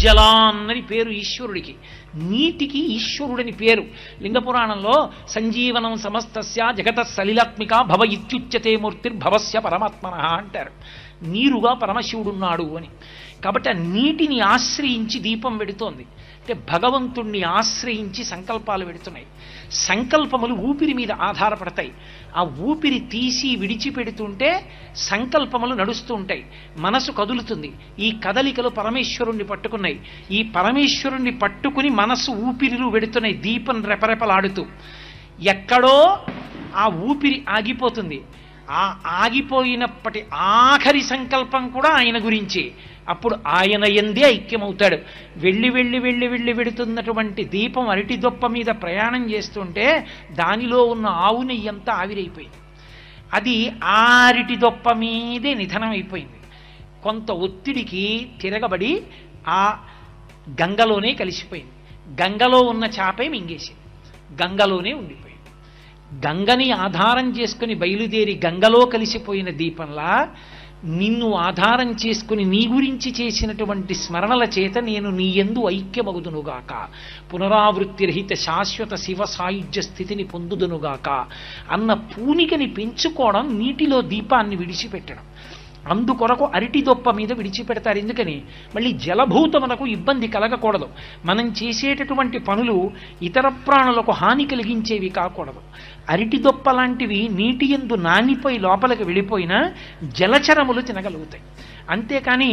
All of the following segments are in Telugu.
జలాన్నని పేరు ఈశ్వరుడికి, నీటికి ఈశ్వరుడని పేరు. లింగపురాణంలో సంజీవనం సమస్తస్య జగత సలిలాత్మిక భవ ఇత్యుచ్యతే మూర్తిర్భవస్య పరమాత్మన అంటారు. నీరుగా పరమశివుడున్నాడు అని. కాబట్టి ఆ నీటిని ఆశ్రయించి దీపం వెడుతోంది. అంటే భగవంతుణ్ణి ఆశ్రయించి సంకల్పాలు వెడుతున్నాయి. సంకల్పములు ఊపిరి మీద ఆధారపడతాయి. ఆ ఊపిరి తీసి విడిచిపెడుతుంటే సంకల్పములు నడుస్తూ ఉంటాయి, మనసు కదులుతుంది. ఈ కదలికలు పరమేశ్వరుణ్ణి పట్టుకున్నాయి. ఈ పరమేశ్వరుణ్ణి పట్టుకుని మనసు ఊపిరిలు వెడుతున్నాయి, దీపం రెపరెపలాడుతూ. ఎక్కడో ఆ ఊపిరి ఆగిపోతుంది. ఆ ఆగిపోయినప్పటి ఆఖరి సంకల్పం కూడా ఆయన గురించి. అప్పుడు ఆయన యందే ఐక్యమవుతాడు. వెళ్ళి వెళ్ళి వెళ్ళి వెళ్ళి వెడుతున్నటువంటి దీపం అరటి దొప్ప మీద ప్రయాణం చేస్తుంటే దానిలో ఉన్న ఆవు నెయ్యి అంతా ఆవిరైపోయింది. అది ఆరిటి దొప్ప మీదే నిధనం అయిపోయింది. కొంత ఒత్తిడికి తిరగబడి ఆ గంగలోనే కలిసిపోయింది. గంగలో ఉన్న చేపే మింగేసింది, గంగలోనే ఉండిపోయింది. గంగని ఆధారం చేసుకుని బయలుదేరి గంగలో కలిసిపోయిన దీపంలా నిన్ను ఆధారం చేసుకుని నీ గురించి చేసినటువంటి స్మరణల చేత నేను నీ యందు ఐక్యమగుదునుగాక, పునరావృత్తిరహిత శాశ్వత శివ సాయుధ్య స్థితిని పొందుదునుగాక అన్న పూనికని పెంచుకోవడం నీటిలో దీపాన్ని విడిచిపెట్టడం. అందుకొరకు అరటి దొప్ప మీద విడిచిపెడతారు. ఎందుకని? మళ్ళీ జలభూతమునకు ఇబ్బంది కలగకూడదు. మనం చేసేటటువంటి పనులు ఇతర ప్రాణులకు హాని కలిగించేవి కాకూడదు. అరటి దొప్ప లాంటివి నీటి యందు నానిపోయి లోపలికి వెళ్ళిపోయినా జలచరములు తినగలుగుతాయి. అంతేకాని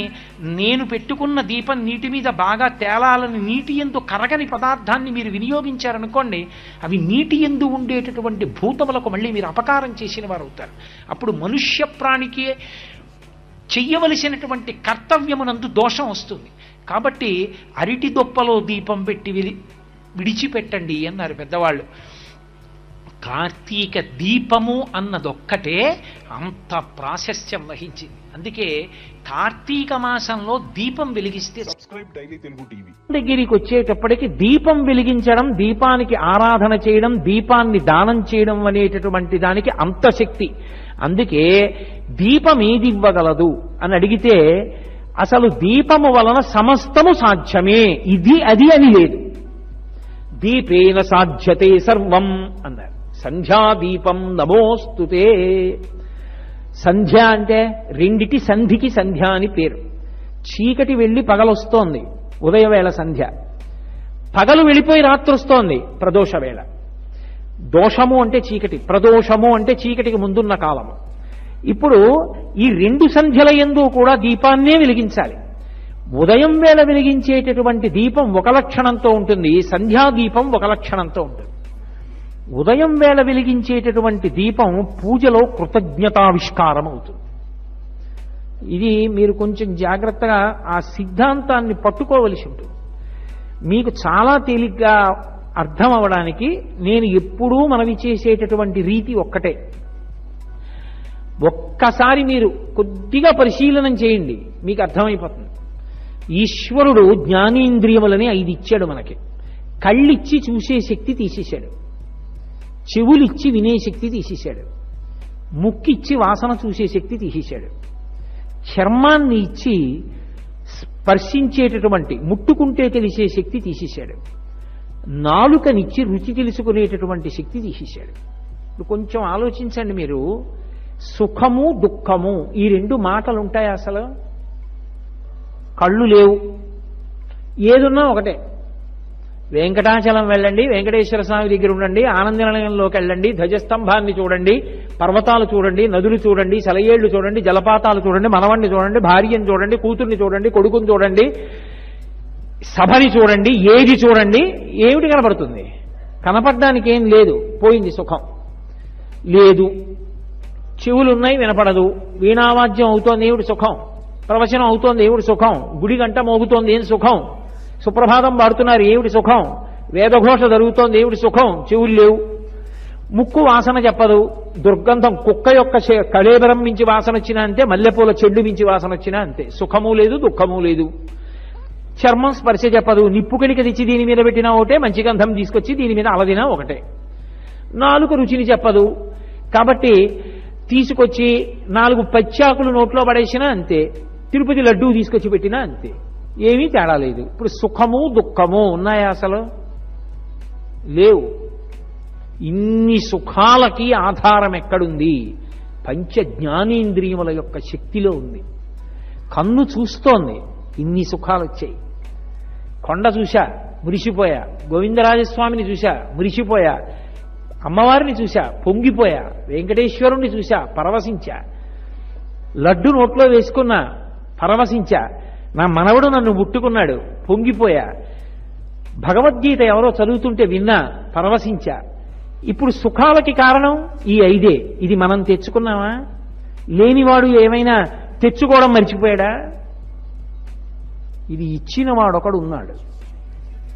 నేను పెట్టుకున్న దీపం నీటి మీద బాగా తేలాలని నీటి యందు కరగని పదార్థాన్ని మీరు వినియోగించారనుకోండి, అవి నీటి యందు ఉండేటటువంటి భూతములకు మళ్ళీ మీరు అపకారం చేసిన వారు అవుతారు. అప్పుడు మనుష్య ప్రాణికి చెయ్యవలసినటువంటి కర్తవ్యమునందు దోషం వస్తుంది. కాబట్టి అరటి దొప్పలో దీపం పెట్టి విడిచిపెట్టండి అన్నారు పెద్దవాళ్ళు. కార్తీక దీపము అన్నదొక్కటే అంత ప్రాశస్త్యం వహించింది. అందుకే కార్తీక మాసంలో దీపం వెలిగిస్తే దగ్గరికి వచ్చేటప్పటికి దీపం వెలిగించడం, దీపానికి ఆరాధన చేయడం, దీపాన్ని దానం చేయడం అనేటటువంటి దానికి అంత శక్తి. అందుకే దీపం ఏది ఇవ్వగలదు అని అడిగితే అసలు దీపము వలన సమస్తము సాధ్యమే, ఇది అది అని లేదు. దీపేన సాధ్యతే సర్వం అన్నారు. సంధ్యాదీపం నమోస్తుతే. సంధ్య అంటే రెండిటి సంధికి సంధ్య అని పేరు. చీకటి వెళ్ళి పగలొస్తోంది, ఉదయవేళ సంధ్య. పగలు వెళ్ళిపోయి రాత్రి వస్తోంది, ప్రదోషవేళ. దోషము అంటే చీకటి, ప్రదోషము అంటే చీకటికి ముందున్న కాలము. ఇప్పుడు ఈ రెండు సంధ్యల యందు కూడా దీపాన్నే వెలిగించాలి. ఉదయం వేళ వెలిగించేటటువంటి దీపం ఒక లక్షణంతో ఉంటుంది, సంధ్యాదీపం ఒక లక్షణంతో ఉంటుంది. ఉదయం వేళ వెలిగించేటటువంటి దీపం పూజలో కృతజ్ఞతావిష్కారం అవుతుంది. ఇది మీరు కొంచెం జాగ్రత్తగా ఆ సిద్ధాంతాన్ని పట్టుకోవలసి ఉంటుంది. మీకు చాలా తేలిగ్గా అర్థం అవడానికి నేను ఎప్పుడూ మనవి చేసేటటువంటి రీతి ఒక్కటే. ఒక్కసారి మీరు కొద్దిగా పరిశీలనం చేయండి, మీకు అర్థమైపోతుంది. ఈశ్వరుడు జ్ఞానేంద్రియములని 5 ఇచ్చాడు మనకి. కళ్ళిచ్చి చూసే శక్తి తీసేశాడు, చెవులిచ్చి వినే శక్తి తీసేశాడు, ముక్కిచ్చి వాసన చూసే శక్తి తీసేశాడు, చర్మాన్ని ఇచ్చి స్పర్శించేటటువంటి ముట్టుకుంటే తెలిసే శక్తి తీసేశాడు, నాలుకనిచ్చి రుచి తెలుసుకునేటటువంటి శక్తి తీసేశాడు. ఇప్పుడు కొంచెం ఆలోచించండి మీరు. సుఖము దుఃఖము ఈ రెండు మాటలు ఉంటాయి అసలు? కళ్ళు లేవు, ఏదున్నా ఒకటే. వెంకటాచలం వెళ్ళండి, వెంకటేశ్వర స్వామి దగ్గర ఉండండి, ఆనంద నిలయంలోకి వెళ్ళండి, ధ్వజస్తంభాన్ని చూడండి, పర్వతాలు చూడండి, నదులు చూడండి, సెలయేళ్లు చూడండి, జలపాతాలు చూడండి, మనవణ్ణి చూడండి, భార్యను చూడండి, కూతుర్ని చూడండి, కొడుకుని చూడండి, సభని చూడండి, ఏది చూడండి, ఏమిటి కనపడుతుంది? కనపడడానికి ఏం లేదు, పోయింది సుఖం. లేదు, చెవులున్నాయి వినపడదు, వీణావాద్యం అవుతోంది ఏమిటి సుఖం, ప్రవచనం అవుతోంది ఏమిటి సుఖం, గుడి గంట మోగుతోంది ఏం సుఖం, సుప్రభాతం పాడుతున్నారు ఏమిటి సుఖం, వేదఘోష జరుగుతోంది ఏమిటి సుఖం, చెవులు లేవు. ముక్కు వాసన చెప్పదు, దుర్గంధం కుక్క యొక్క కళేబరం మించి వాసన వచ్చినా అంతే, మల్లెపూల చెడ్డు మించి వాసన వచ్చినా అంతే. సుఖము లేదు, దుఃఖము లేదు. చర్మం స్పర్శ చెప్పదు, నిప్పు కణిక తెచ్చి దీని మీద పెట్టినా ఒకటే, మంచి గంధం తీసుకొచ్చి దీని మీద అలదినా ఒకటే. నాలుగు రుచిని చెప్పదు, కాబట్టి తీసుకొచ్చి 4 పచ్చాకులు నోట్లో పడేసినా అంతే, తిరుపతి లడ్డూ తీసుకొచ్చి పెట్టినా అంతే. ఏమీ తేడా లేదు. ఇప్పుడు సుఖము దుఃఖము ఉన్నాయా అసలు? లేవు. ఇన్ని సుఖాలకి ఆధారం ఎక్కడుంది? పంచ జ్ఞానేంద్రియముల యొక్క శక్తిలో ఉంది. కన్ను చూస్తోంది, ఇన్ని సుఖాలు వచ్చాయి. కొండ చూశా, మురిసిపోయా. గోవిందరాజస్వామిని చూశా, మురిసిపోయా. అమ్మవారిని చూశా, పొంగిపోయా. వెంకటేశ్వరుణ్ణి చూశా, పరవశించా. లడ్డు నోట్లో వేసుకున్నా, పరవశించా. నా మనవడు నన్ను ముట్టుకున్నాడు, పొంగిపోయా. భగవద్గీత ఎవరో చదువుతుంటే విన్నా, పరవశించా. ఇప్పుడు సుఖాలకి కారణం ఈ 5. ఇది మనం తెచ్చుకున్నామా? లేనివాడు ఏమైనా తెచ్చుకోవడం మర్చిపోయాడా? ఇది ఇచ్చిన వాడొకడు ఉన్నాడు.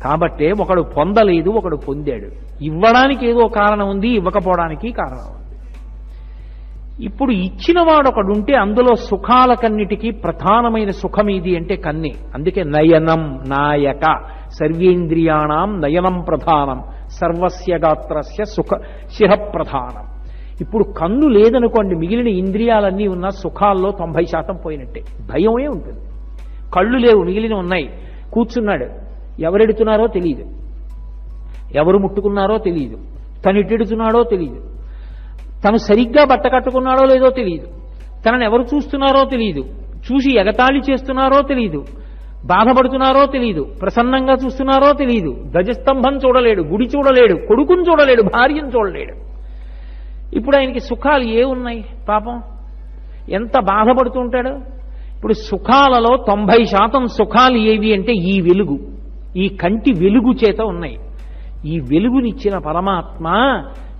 కాబట్టే ఒకడు పొందలేదు, ఒకడు పొందాడు. ఇవ్వడానికి ఏదో కారణం ఉంది, ఇవ్వకపోవడానికి కారణం ఉంది. ఇప్పుడు ఇచ్చిన వాడొకడుంటే అందులో సుఖాలకన్నిటికీ ప్రధానమైన సుఖం ఇది అంటే కన్నే. అందుకే నయనం నాయక, సర్వేంద్రియాణం నయనం ప్రధానం, సర్వస్య గాత్రస్య సుఖ శిర ప్రధానం. ఇప్పుడు కన్ను లేదనుకోండి, మిగిలిన ఇంద్రియాలన్నీ ఉన్న సుఖాల్లో 90% పోయినట్టే. భయమే ఉంటుంది. కళ్ళు లేవు, మిగిలిన ఉన్నాయి. కూర్చున్నాడు, ఎవరెడుతున్నారో తెలియదు, ఎవరు ముట్టుకున్నారో తెలియదు, తను ఎటెడుతున్నాడో తెలియదు, తను సరిగ్గా బట్ట కట్టుకున్నాడో లేదో తెలియదు, తనను ఎవరు చూస్తున్నారో తెలియదు, చూసి ఎగతాళి చేస్తున్నారో తెలియదు, బాధపడుతున్నారో తెలియదు, ప్రసన్నంగా చూస్తున్నారో తెలియదు. ధ్వజస్తంభం చూడలేడు, గుడి చూడలేడు, కొడుకుని చూడలేడు, భార్యను చూడలేడు. ఇప్పుడు ఆయనకి సుఖాలు ఉన్నాయి పాపం? ఎంత బాధపడుతూ ఉంటాడు. ఇప్పుడు సుఖాలలో 90% సుఖాలు ఏవి అంటే ఈ వెలుగు, ఈ కంటి వెలుగు చేత ఉన్నాయి. ఈ వెలుగునిచ్చిన పరమాత్మ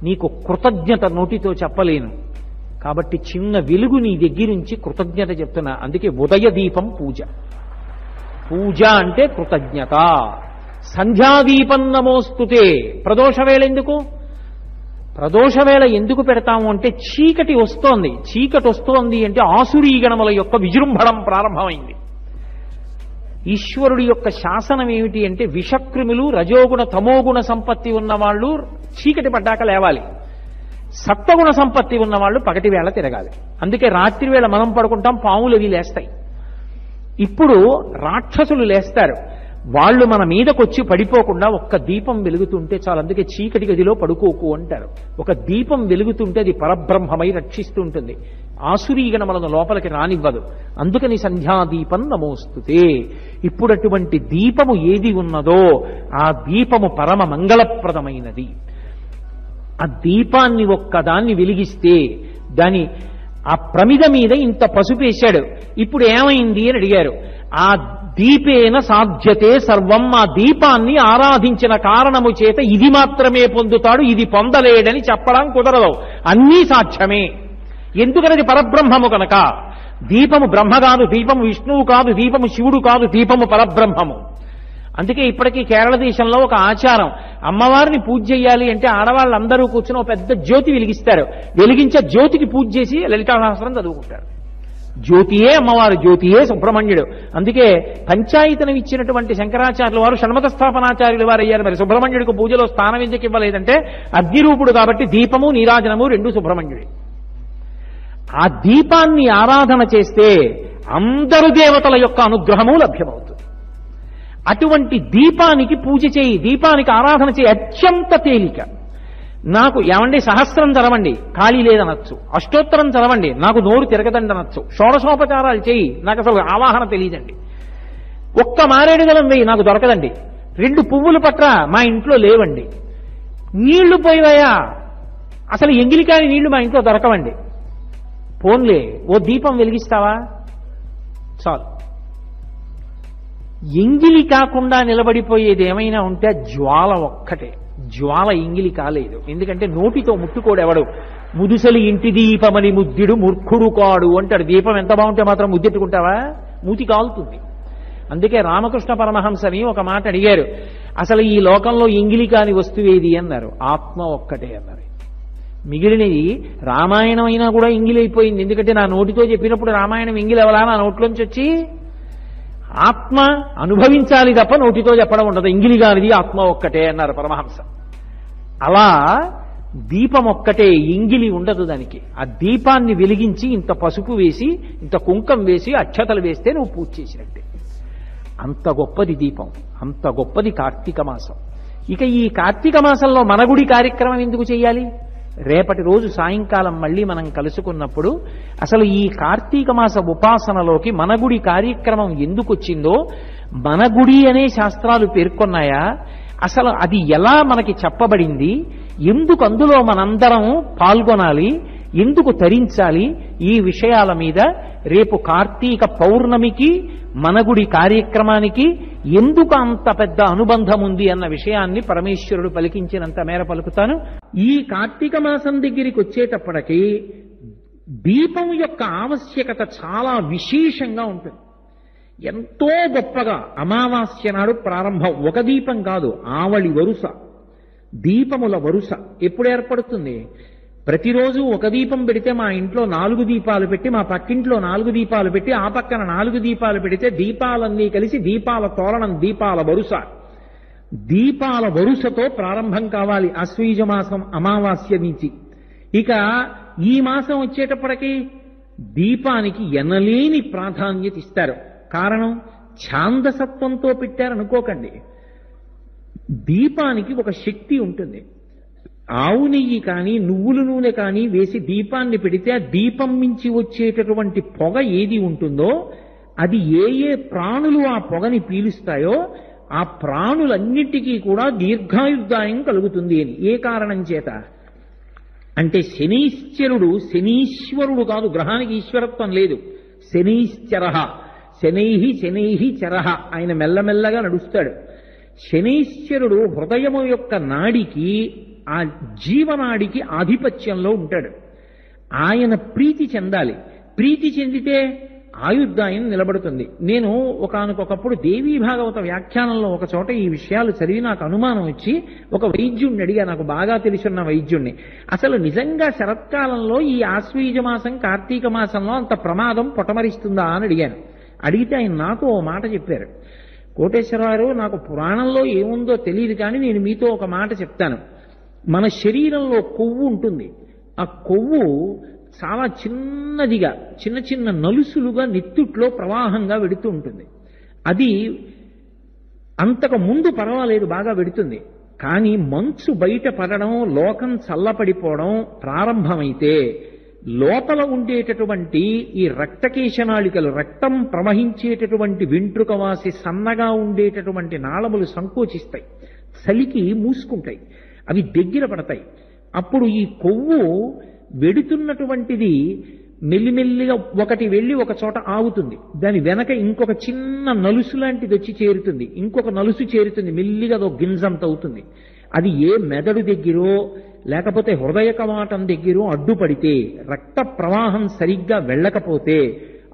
నీకు కృతజ్ఞత నోటితో చెప్పలేను. కాబట్టి చిన్న వెలుగు నీ దగ్గరించి కృతజ్ఞత చెప్తున్నా. అందుకే ఉదయ దీపం పూజ. పూజ అంటే కృతజ్ఞత. సంధ్యాదీపం నమోస్తుతే. ప్రదోషవేళ ఎందుకు? ప్రదోషవేళ ఎందుకు పెడతాము అంటే చీకటి వస్తోంది. చీకటి వస్తోంది అంటే ఆసురీగణముల యొక్క విజృంభణం ప్రారంభమైంది. ఈశ్వరుడి యొక్క శాసనం ఏమిటి అంటే విషక్రిములు, రజోగుణ తమోగుణ సంపత్తి ఉన్నవాళ్ళు చీకటి పడ్డాక లేవాలి, సత్వగుణ సంపత్తి ఉన్నవాళ్ళు పగటి వేళ తిరగాలి. అందుకే రాత్రి వేళ మనం పడుకుంటాం, పాములు అవి లేస్తాయి. ఇప్పుడు రాక్షసులు లేస్తారు, వాళ్ళు మన మీదకొచ్చి పడిపోకుండా ఒక్క దీపం వెలుగుతుంటే చాలు. అందుకే చీకటి గదిలో పడుకోకు అంటారు. ఒక దీపం వెలుగుతుంటే అది పరబ్రహ్మమై రక్షిస్తూ ఉంటుంది, ఆసురీగణములను లోపలికి రానివ్వదు. అందుకని సంధ్యాదీపం నమోస్తుతే. ఇప్పుడు అటువంటి దీపము ఏది ఉన్నదో ఆ దీపము పరమ మంగళప్రదమైనది. ఆ దీపాన్ని ఒక్కదాన్ని వెలిగిస్తే దాని ఆ ప్రమిద మీద ఇంత పసుపేశాడు. ఇప్పుడు ఏమైంది అని అడిగారు. ఆ దీపేన సాధ్యతే సర్వం. ఆ దీపాన్ని ఆరాధించిన కారణము చేత ఇది మాత్రమే పొందుతాడు, ఇది పొందలేడని చెప్పడం కుదరదు. అన్నీ సాధ్యమే. ఎందుకనది పరబ్రహ్మము కనుక. దీపము బ్రహ్మ కాదు, దీపము విష్ణువు కాదు, దీపము శివుడు కాదు, దీపము పరబ్రహ్మము. అందుకే ఇప్పటికీ కేరళ దేశంలో ఒక ఆచారం, అమ్మవారిని పూజ చేయాలి అంటే ఆడవాళ్ళందరూ కూర్చుని ఒక పెద్ద జ్యోతి వెలిగిస్తారు. వెలిగించే జ్యోతికి పూజ చేసి లలితా సహస్రం చదువుకుంటారు. జ్యోతియే అమ్మవారు, జ్యోతియే సుబ్రహ్మణ్యుడు. అందుకే పంచాయతనం ఇచ్చినటువంటి శంకరాచార్యుల వారు షణ్మత స్థాపనాచార్యుల వారు అయ్యారు. మరి సుబ్రహ్మణ్యుడికి పూజలో స్థానం ఎందుకు ఇవ్వలేదంటే అగ్నిరూపుడు కాబట్టి దీపము నీరాజనము రెండు సుబ్రహ్మణ్యుడి. ఆ దీపాన్ని ఆరాధన చేస్తే అందరు దేవతల యొక్క అనుగ్రహము లభ్యమవుతుంది. అటువంటి దీపానికి పూజ చేయి, దీపానికి ఆరాధన చేయి. అత్యంత తేలిక. నాకు ఏమండి సహస్రం చదవండి, ఖాళీ లేదనొచ్చు. అష్టోత్తరం చదవండి, నాకు నోరు తిరగదండి అనొచ్చు. షోడశోపచారాలు చేయి, నాకు అసలు ఆవాహన తెలియదండి. ఒక్క మారేడుదలం వేయి, నాకు దొరకదండి. 2 పువ్వులు పట్ల మా ఇంట్లో లేవండి. నీళ్లు పోయివయా, అసలు ఎంగిలికాని నీళ్లు మా ఇంట్లో దొరకవండి. పోన్లే, ఓ దీపం వెలిగిస్తావా చాలు. ఎంగిలి కాకుండా నిలబడిపోయేది ఏమైనా ఉంటే జ్వాల ఒక్కటే. జ్వాల ఎంగిలి కాలేదు. ఎందుకంటే నోటితో ముట్టుకోడెవడు. ముదుసలి ఇంటి దీపమని ముద్దుడు మూర్ఖుడు కాడు అంటాడు. దీపం ఎంత బాగుంటే మాత్రం ముద్దెట్టుకుంటావా? మూతి కాలుతుంది. అందుకే రామకృష్ణ పరమహంసని ఒక మాట అడిగారు, అసలు ఈ లోకంలో ఎంగిలి కాని వస్తువేది అన్నారు. ఆత్మ ఒక్కటే అన్నారు. మిగిలినది రామాయణం అయినా కూడా ఎంగిలైపోయింది. ఎందుకంటే నా నోటితో చెప్పినప్పుడు రామాయణం ఎంగిలవలా నా నోట్లోంచి వచ్చి? ఆత్మ అనుభవించాలి తప్ప నోటితో చెప్పడం ఉండదు. ఎంగిలిగానిది ఆత్మ ఒక్కటే అన్నారు పరమహంస. అలా దీపం ఒక్కటే, ఎంగిలి ఉండదు దానికి. ఆ దీపాన్ని వెలిగించి ఇంత పసుపు వేసి, ఇంత కుంకం వేసి, అక్షతలు వేస్తే నువ్వు పూజ చేసినట్టే. అంత గొప్పది దీపం, అంత గొప్పది కార్తీక మాసం. ఇక ఈ కార్తీక మాసంలో మన గుడి కార్యక్రమం ఎందుకు చేయాలి? రేపటి రోజు సాయంకాలం మళ్ళీ మనం కలుసుకున్నప్పుడు అసలు ఈ కార్తీక మాస ఉపాసనలోకి మన గుడి కార్యక్రమం ఎందుకు వచ్చిందో, మన గుడి అనే శాస్త్రాలు పేర్కొన్నాయా, అసలు అది ఎలా మనకి చెప్పబడింది, ఎందుకు అందులో మనందరం పాల్గొనాలి, ఎందుకు తరించాలి, ఈ విషయాల మీద రేపు కార్తీక పౌర్ణమికి మన గుడి కార్యక్రమానికి ఎందుకు అంత పెద్ద అనుబంధం ఉంది అన్న విషయాన్ని పరమేశ్వరుడు పలికించినంత మేర పలుకుతాను. ఈ కార్తీక మాసం దగ్గరికి వచ్చేటప్పటికి దీపం యొక్క ఆవశ్యకత చాలా విశేషంగా ఉంటుంది. ఎంతో గొప్పగా అమావాస్య నాడు ప్రారంభం. ఒక దీపం కాదు, ఆవళి వరుస, దీపముల వరుస ఎప్పుడు ఏర్పడుతుంది? ప్రతిరోజు ఒక దీపం పెడితే మా ఇంట్లో 4 దీపాలు పెట్టి, మా పక్కింట్లో 4 దీపాలు పెట్టి, ఆ పక్కన 4 దీపాలు పెడితే దీపాలన్నీ కలిసి దీపాల తోరణం, దీపాల వరుస. దీపాల వరుసతో ప్రారంభం కావాలి ఆశ్వీజ మాసం అమావాస్య నుంచి. ఇక ఈ మాసం వచ్చేటప్పటికి దీపానికి ఎనలేని ప్రాధాన్యత ఇస్తారు. కారణం ఛాందసత్వంతో పెట్టారనుకోకండి. దీపానికి ఒక శక్తి ఉంటుంది. ఆవు నెయ్యి కానీ నువ్వుల నూనె కానీ వేసి దీపాన్ని పెడితే ఆ దీపం నుంచి వచ్చేటటువంటి పొగ ఏది ఉంటుందో అది ఏ ఏ ప్రాణులు ఆ పొగని పీలుస్తాయో ఆ ప్రాణులన్నిటికీ కూడా దీర్ఘాయుర్దాయం కలుగుతుంది అని. ఏ కారణం చేత అంటే శనీశ్వరుడు, శనీశ్వరుడు కాదు, గ్రహానికి ఈశ్వరత్వం లేదు. శనీశ్చరః, శనైహి శనైహి చరః, ఆయన మెల్లమెల్లగా నడుస్తాడు. శనీశ్వరుడు హృదయము యొక్క నాడికి, ఆ జీవనాడికి ఆధిపత్యంలో ఉంటాడు. ఆయన ప్రీతి చెందాలి. ప్రీతి చెందితే ఆయుర్దాయం నిలబడుతుంది. నేను ఒకానొకప్పుడు దేవీ భాగవత వ్యాఖ్యానంలో ఒక చోట ఈ విషయాలు చదివి నాకు అనుమానం వచ్చి ఒక వైద్యుణ్ణి అడిగా, నాకు బాగా తెలుసున్న వైద్యుణ్ణి, అసలు నిజంగా శరత్కాలంలో ఈ ఆశ్వీజ మాసం కార్తీక మాసంలో అంత ప్రమాదం పొటమరిస్తుందా అని అడిగాను. అడిగితే ఆయన నాకు ఓ మాట చెప్పారు. కోటేశ్వరరావు, నాకు పురాణంలో ఏముందో తెలియదు కానీ నేను మీతో ఒక మాట చెప్తాను. మన శరీరంలో కొవ్వు ఉంటుంది. ఆ కొవ్వు చాలా చిన్నదిగా, చిన్న చిన్న నలుసులుగా నెత్తుట్లో ప్రవాహంగా వెడుతూ ఉంటుంది. అది అంతకు ముందు పర్వాలేదు, బాగా వెడుతుంది. కానీ మంచు బయట పడడం, లోకం చల్లపడిపోవడం ప్రారంభమైతే లోపల ఉండేటటువంటి ఈ రక్తకేశనాళికలు, రక్తం ప్రవహించేటటువంటి వెంట్రుకవాసి సన్నగా ఉండేటటువంటి నాళములు సంకోచిస్తాయి, చలికి మూసుకుంటాయి, అవి దగ్గర పడతాయి. అప్పుడు ఈ కొవ్వు వెడుతున్నటువంటిది మెల్లిమెల్లిగా ఒకటి వెళ్ళి ఒక చోట ఆగుతుంది. దాని వెనక ఇంకొక చిన్న నలుసు లాంటిది వచ్చి చేరుతుంది, ఇంకొక నలుసు చేరుతుంది, మెల్లిగా అదో గింజంత అవుతుంది. అది ఏ మెదడు దగ్గరో లేకపోతే హృదయ కవాటం దగ్గరో అడ్డుపడితే, రక్త ప్రవాహం సరిగ్గా వెళ్ళకపోతే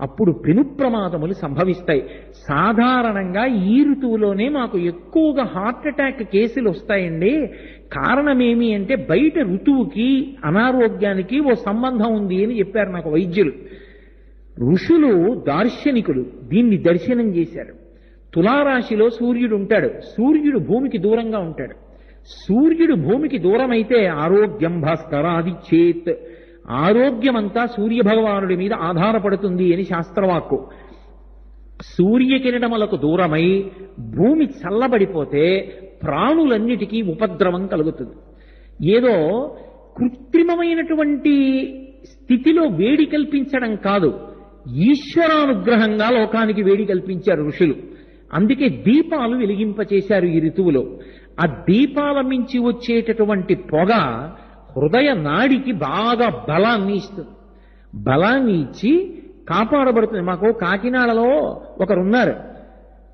అప్పుడు పెను ప్రమాదములు సంభవిస్తాయి. సాధారణంగా ఈ ఋతువులోనే మాకు ఎక్కువగా హార్ట్ అటాక్ కేసులు వస్తాయండి. కారణమేమి అంటే బయట ఋతువుకి అనారోగ్యానికి ఓ సంబంధం ఉంది అని చెప్పారు నాకు వైద్యులు. ఋషులు, దార్శనికులు దీన్ని దర్శనం చేశారు. తులారాశిలో సూర్యుడు ఉంటాడు. సూర్యుడు భూమికి దూరంగా ఉంటాడు. సూర్యుడు భూమికి దూరమైతే ఆరోగ్యం భాస్కరాది చేత్, ఆరోగ్యమంతా సూర్యభగవానుడి మీద ఆధారపడుతుంది అని శాస్త్రవాక్కు. సూర్యకిరణములకు దూరమై భూమి చల్లబడిపోతే ప్రాణులన్నిటికీ ఉపద్రవం కలుగుతుంది. ఏదో కృత్రిమమైనటువంటి స్థితిలో వేడి కల్పించడం కాదు, ఈశ్వరానుగ్రహంగా లోకానికి వేడి కల్పించారు ఋషులు. అందుకే దీపాలు వెలిగింపచేశారు ఈ ఋతువులో. ఆ దీపాల మించి వచ్చేటటువంటి పొగ హృదయ నాడికి బాగా బలాన్ని ఇస్తుంది. బలాన్ని ఇచ్చి కాపాడబడుతుంది. మాకు కాకినాడలో ఒకరున్నారు,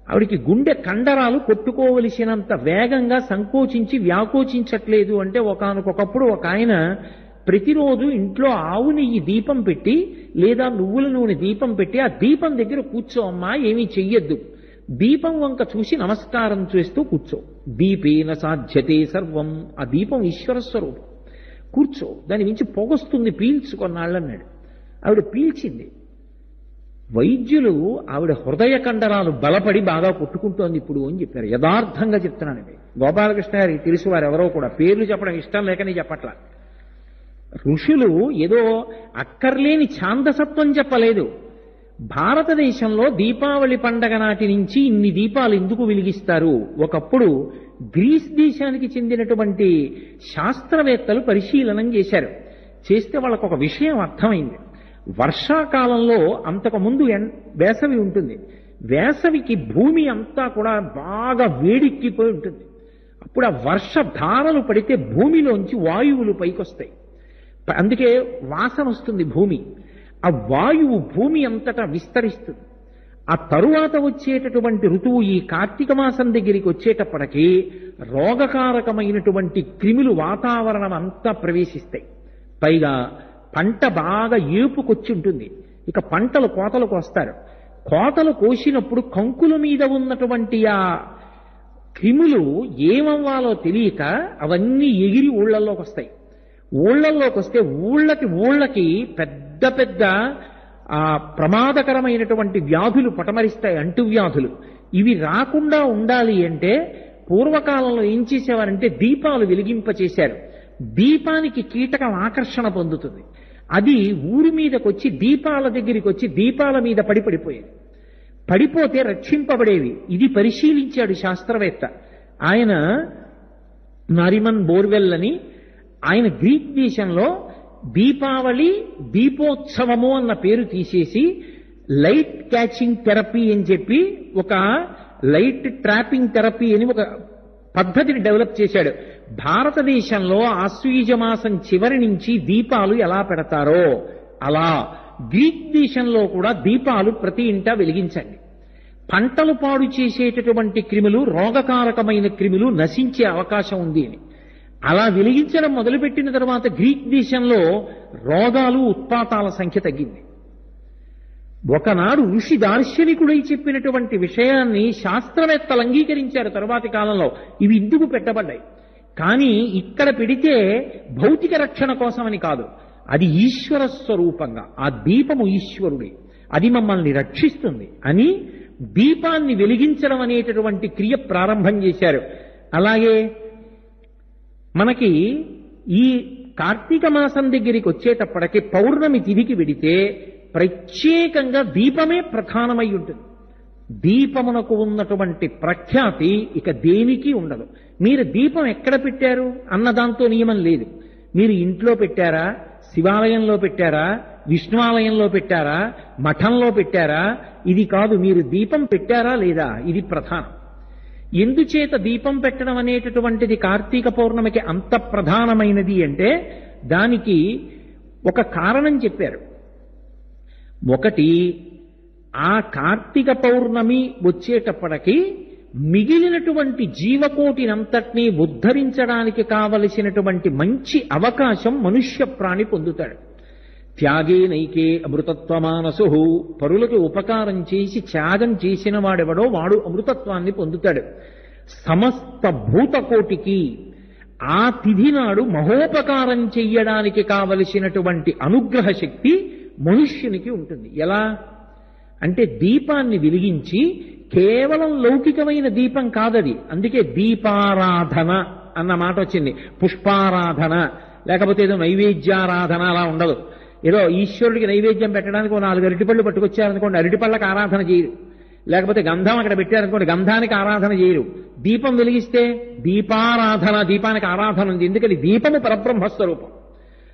ఆవిడికి గుండె కండరాలు కొట్టుకోవలసినంత వేగంగా సంకోచించి వ్యాకోచించట్లేదు. అంటే ఒకానొకప్పుడు ఒక ఆయన ప్రతిరోజు ఇంట్లో ఆవు నెయ్యి దీపం పెట్టి లేదా నువ్వుల నూనె దీపం పెట్టి ఆ దీపం దగ్గర కూర్చో అమ్మా, ఏమీ చెయ్యొద్దు, దీపం వంక చూసి నమస్కారం చేస్తూ కూర్చో, దీపేన సాధ్యతే సర్వం, ఆ దీపం ఈశ్వర స్వరూపం, కూర్చో, దాని మించి పొగొస్తుంది, పీల్చుకొన్నాళ్ళన్నాడు. ఆవిడ పీల్చింది. వైద్యులు ఆవిడ హృదయ కండరాలు బలపడి బాగా కొట్టుకుంటోంది ఇప్పుడు అని చెప్పారు. యథార్థంగా చెప్తున్నాను. ఇది గోపాలకృష్ణ గారికి తెలుసు, వారు ఎవరో కూడా పేర్లు చెప్పడం ఇష్టం లేకని చెప్పట్లా. ఋషులు ఏదో అక్కర్లేని ఛాందసత్వం చెప్పలేదు. భారతదేశంలో దీపావళి పండగ నాటి నుంచి ఇన్ని దీపాలు ఎందుకు వెలిగిస్తారు? ఒకప్పుడు గ్రీస్ దేశానికి చెందినటువంటి శాస్త్రవేత్తలు పరిశీలనం చేశారు. చేస్తే వాళ్ళకు ఒక విషయం అర్థమైంది. వర్షాకాలంలో అంతకుముందు వేసవి ఉంటుంది. వేసవికి భూమి అంతా కూడా బాగా వేడెక్కిపోయి ఉంటుంది. అప్పుడు ఆ వర్షధారలు పడితే భూమిలోంచి వాయువులు పైకొస్తాయి. అందుకే వాసన వస్తుంది భూమి. ఆ వాయువు భూమి అంతటా విస్తరిస్తుంది. ఆ తరువాత వచ్చేటటువంటి ఋతువు ఈ కార్తీక మాసం దగ్గరికి వచ్చేటప్పటికీ రోగకారకమైనటువంటి క్రిములు వాతావరణం అంతా ప్రవేశిస్తాయి. పైగా పంట బాగా ఏపుకొచ్చి ఉంటుంది. ఇక పంటలు కోతలకు వస్తారు. కోతలు కోసినప్పుడు కంకుల మీద ఉన్నటువంటి ఆ క్రిములు ఏమవ్వాలో తెలియక అవన్నీ ఎగిరి ఊళ్ళల్లోకి వస్తాయి. ఊళ్ళల్లోకి వస్తే ఊళ్ళకి పెద్ద పెద్ద ప్రమాదకరమైనటువంటి వ్యాధులు పటమరిస్తాయి, అంటువ్యాధులు. ఇవి రాకుండా ఉండాలి అంటే పూర్వకాలంలో ఏం చేసేవారంటే దీపాలు వెలిగింపచేశారు. దీపానికి కీటకం ఆకర్షణ పొందుతుంది. అది ఊరి మీదకి వచ్చి దీపాల దగ్గరికి వచ్చి దీపాల మీద పడిపోయేది. పడిపోతే రక్షింపబడేవి. ఇది పరిశీలించాడు శాస్త్రవేత్త. ఆయన నారిమన్ బోర్వెల్ అని, ఆయన గ్రీక్ దేశంలో దీపావళి దీపోత్సవము అన్న పేరు తీసేసి లైట్ క్యాచింగ్ థెరపీ అని చెప్పి ఒక లైట్ ట్రాపింగ్ థెరపీ అని ఒక పద్ధతిని డెవలప్ చేశాడు. భారతదేశంలో ఆశ్వీజ మాసం చివరి నుంచి దీపాలు ఎలా పెడతారో అలా గ్రీక్ దేశంలో కూడా దీపాలు ప్రతి ఇంటా వెలిగించండి. పంటలు పాడు చేసేటటువంటి క్రిములు, రోగకారకమైన క్రిములు నశించే అవకాశం ఉంది అని అలా వెలిగించడం మొదలుపెట్టిన తర్వాత గ్రీక్ దేశంలో రోగాలు, ఉత్పాతాల సంఖ్య తగ్గింది. ఒకనాడు ఋషి దార్శనికుడై చెప్పినటువంటి విషయాన్ని శాస్త్రవేత్తలు అంగీకరించారు తరువాతి కాలంలో. ఇవి ఇందుకు పెట్టబడ్డాయి. కానీ ఇక్కడ పెడితే భౌతిక రక్షణ కోసమని కాదు, అది ఈశ్వర స్వరూపంగా, ఆ దీపము ఈశ్వరుడే, అది మమ్మల్ని రక్షిస్తుంది అని దీపాన్ని వెలిగించడం అనేటటువంటి క్రియ ప్రారంభం చేశారు. అలాగే మనకి ఈ కార్తీక మాసం దగ్గరికి వచ్చేటప్పటికి పౌర్ణమి తిథికి వెడితే ప్రత్యేకంగా దీపమే ప్రధానమై ఉంటుంది. దీపమునకు ఉన్నటువంటి ప్రఖ్యాతి ఇక దేనికి ఉండదు. మీరు దీపం ఎక్కడ పెట్టారు అన్న దాంతో నియమం లేదు. మీరు ఇంట్లో పెట్టారా, శివాలయంలో పెట్టారా, విష్ణువాలయంలో పెట్టారా, మఠంలో పెట్టారా, ఇది కాదు. మీరు దీపం పెట్టారా లేదా, ఇది ప్రధానం. ఎందుచేత దీపం పెట్టడం అనేటటువంటిది కార్తీక పౌర్ణమికి అంత ప్రధానమైనది అంటే దానికి ఒక కారణం చెప్పారు. ఒకటి, ఆ కార్తీక పౌర్ణమి వచ్చేటప్పటికి మిగిలినటువంటి జీవకోటినంతటినీ ఉద్ధరించడానికి కావలసినటువంటి మంచి అవకాశం మనుష్య ప్రాణి పొందుతాడు. త్యాగే నైకే అమృతత్వమానసు, పరులకు ఉపకారం చేసి త్యాగం చేసిన వాడెవడో వాడు అమృతత్వాన్ని పొందుతాడు. సమస్త భూతకోటికి ఆ తిథి నాడు మహోపకారం చెయ్యడానికి కావలసినటువంటి అనుగ్రహ శక్తి మనుష్యునికి ఉంటుంది. ఎలా అంటే దీపాన్ని వెలిగించి, కేవలం లౌకికమైన దీపం కాదది. అందుకే దీపారాధన అన్న మాట వచ్చింది. పుష్పారాధన లేకపోతే ఏదో నైవేద్యారాధన అలా ఉండదు. ఏదో ఈశ్వరుడికి నైవేద్యం పెట్టడానికి 4 అరటిపళ్ళు పట్టుకొచ్చారనుకోండి, అరటిపళ్ళకి ఆరాధన చేయరు. లేకపోతే గంధం అక్కడ పెట్టారనుకోండి, గంధానికి ఆరాధన చేయరు. దీపం వెలిగిస్తే దీపారాధన, దీపానికి ఆరాధన ఉంది. ఎందుకని దీపము పరబ్రహ్మస్వరూపం.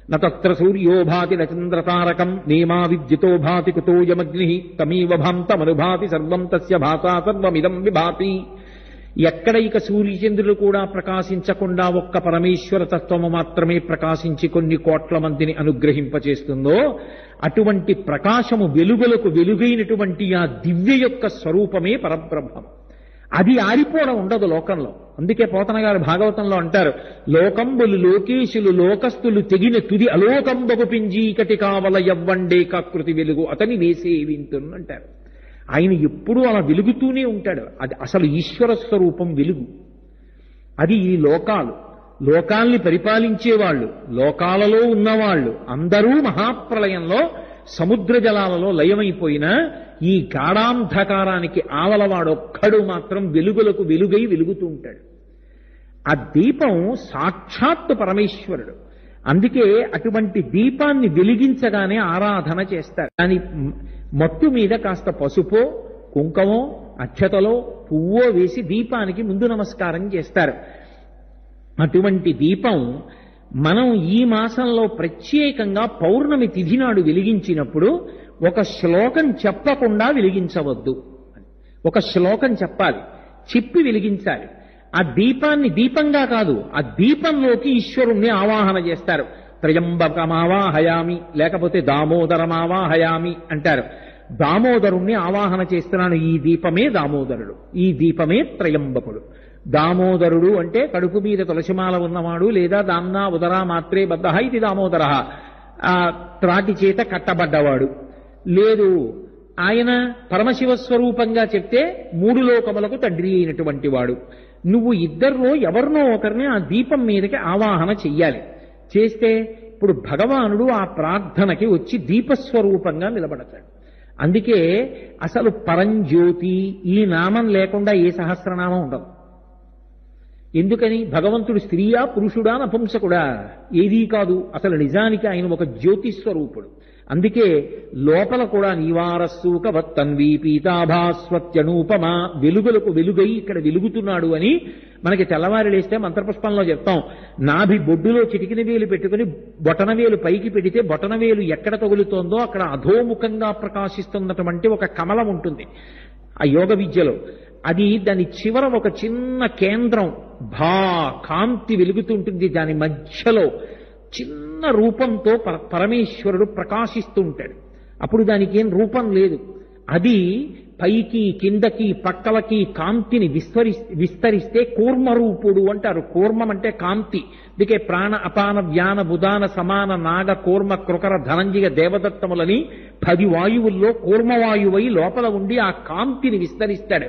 నత్ర సూర్యో భాతి నచంద్రతారకం నేమా విద్యుతో భాతి కుతోయమగ్ని తమీవ భాంతమనుభాతి సర్వం తస్య భాసా సర్వమిదం విభాతి. ఎక్కడ ఇక సూర్యచంద్రులు కూడా ప్రకాశించకుండా ఒక్క పరమేశ్వర తత్వము మాత్రమే ప్రకాశించి కొన్ని కోట్ల మందిని అనుగ్రహింపచేస్తుందో అటువంటి ప్రకాశము వెలుగులకు వెలుగైనటువంటి ఆ దివ్య యొక్క స్వరూపమే పరబ్రహ్మం. అది ఆరిపోవడం ఉండదు లోకంలో. అందుకే పోతన గారు భాగవతంలో అంటారు, లోకంబులు లోకేశులు లోకస్తులు తెగిన తుది అలోకంబగు పింజీకటి కావల యవ్వండే కాకృతి వెలుగు అతని వేసే వింతును అంటారు. ఆయన ఎప్పుడూ అలా వెలుగుతూనే ఉంటాడు. అది అసలు ఈశ్వర స్వరూపం వెలుగు. అది ఈ లోకాల్ని పరిపాలించేవాళ్ళు, లోకాలలో ఉన్నవాళ్ళు అందరూ మహాప్రళయంలో సముద్ర జలాలలో లయమైపోయినా ఈ గాఢాంధకారానికి ఆవలవాడొక్కడు మాత్రం వెలుగులకు వెలుగై వెలుగుతూ ఉంటాడు. ఆ దీపం సాక్షాత్తు పరమేశ్వరుడు. అందుకే అటువంటి దీపాన్ని వెలిగించగానే ఆరాధన చేస్తారు. దాని మట్టు మీద కాస్త పసుపో కుంకమో అక్షతలో పువ్వో వేసి దీపానికి ముందు నమస్కారం చేస్తారు. అటువంటి దీపం మనం ఈ మాసంలో ప్రత్యేకంగా పౌర్ణమి తిథి నాడు వెలిగించినప్పుడు ఒక శ్లోకం చెప్పకుండా వెలిగించవద్దు. ఒక శ్లోకం చెప్పాలి, చెప్పి వెలిగించాలి. ఆ దీపాన్ని దీపంగా కాదు, ఆ దీపంలోకి ఈశ్వరుణ్ణి ఆవాహన చేస్తారు. త్రయంబకమావాహయామి, లేకపోతే దామోదరమావాహయామి అంటారు. దామోదరుణ్ణి ఆవాహన చేస్తున్నాను, ఈ దీపమే దామోదరుడు, ఈ దీపమే త్రయంబకుడు. దామోదరుడు అంటే కడుపు మీద తులసిమాల ఉన్నవాడు, లేదా దామ్నా ఉదరా మాత్రే బద్ధ ఇది దామోదర, త్రాటి చేత కట్టబడ్డవాడు. లేదు, ఆయన పరమశివస్వరూపంగా చెప్తే 3 లోకములకు తండ్రి అయినటువంటి వాడు. నువ్వు ఇద్దరిలో ఎవరినో ఒకరిని ఆ దీపం మీదకి ఆవాహన చెయ్యాలి. చేస్తే ఇప్పుడు భగవానుడు ఆ ప్రార్థనకి వచ్చి దీపస్వరూపంగా నిలబడతాడు. అందుకే అసలు పరంజ్యోతి ఈ నామం లేకుండా ఏ సహస్రనామం ఉండదు. ఎందుకని? భగవంతుడు స్త్రీయా పురుషుడా నపుంసకుడా ఏదీ కాదు, అసలు నిజానికి ఆయన ఒక జ్యోతిస్వరూపుడు. అందుకే లోపల కూడా నీవారస్సూకవత్తన్వీ పీతాభాస్వత్యనూపమా, వెలుగులకు వెలుగై ఇక్కడ వెలుగుతున్నాడు అని మనకి తెల్లవారి లేస్తే మంత్రపుష్పంలో చెప్తాం. నాభి బొడ్డులో చిటికిన వేలు పెట్టుకుని బొటనవేలు పైకి పెడితే బొటనవేలు ఎక్కడ తగులుతోందో అక్కడ అధోముఖంగా ప్రకాశిస్తున్నటువంటి ఒక కమలం ఉంటుంది ఆ యోగ విద్యలో. అది దాని చివర ఒక చిన్న కేంద్రం, కాంతి వెలుగుతుంటుంది. దాని మధ్యలో చిన్న రూపంతో పరమేశ్వరుడు ప్రకాశిస్తూ ఉంటాడు. అప్పుడు దానికి ఏం రూపం లేదు. అది పైకి కిందకి పక్కలకి కాంతిని విస్తరిస్తే కూర్మరూపుడు అంటారు. కూర్మం అంటే కాంతి. అందుకే ప్రాణ అపాన వ్యాన బుధాన సమాన నాగ కూర్మ కృకర ధనంజయ దేవదత్తములని 10 వాయువుల్లో కూర్మవాయువై లోపల ఉండి ఆ కాంతిని విస్తరిస్తాడు.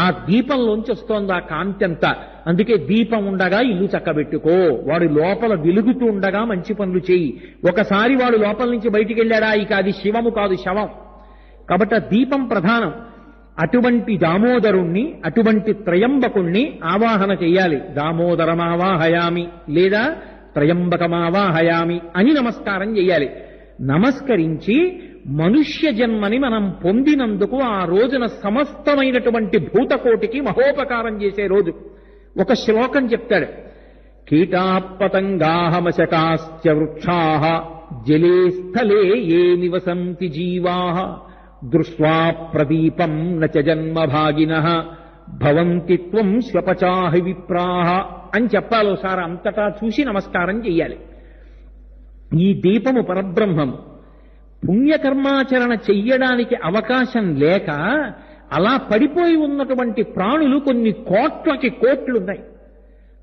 ఆ దీపంలోంచి వస్తోంది ఆ కాంతి అంతా. అందుకే దీపం ఉండగా ఇల్లు చక్కబెట్టుకో, వాడు లోపల వెలుగుతూ ఉండగా మంచి పనులు చేయి. ఒకసారి వాడు లోపల నుంచి బయటికి వెళ్ళాడా ఇక అది శివము కాదు, శవం. కాబట్టి ఆ దీపం ప్రధానం. అటువంటి దామోదరుణ్ణి, అటువంటి త్రయంబకుణ్ణి ఆవాహన చెయ్యాలి. దామోదరమావాహయామి లేదా త్రయంబకమావాహయామి అని నమస్కారం చెయ్యాలి. నమస్కరించి మనుష్య జన్మని మనం పొందినందుకు ఆ రోజున సమస్తమైనటువంటి భూతకోటికి మహోపకారం చేసే రోజు. ఒక శ్లోకం చెప్తాడు. కీటాపతంగాహమశకాశ్చ వృక్షాః జలే స్థలే ఏ నివసంతి జీవాః దృష్ట్వా ప్రదీపం నచ జన్మభాగినః భవంతి త్వం శ్వపచాహి విప్రాః అని చెప్పాలోసారి అంతటా చూసి నమస్కారం చెయ్యాలి. ఈ దీపము పరబ్రహ్మము. పుణ్యకర్మాచరణ చెయ్యడానికి అవకాశం లేక అలా పడిపోయి ఉన్నటువంటి ప్రాణులు కొన్ని కోట్లకి కోట్లున్నాయి.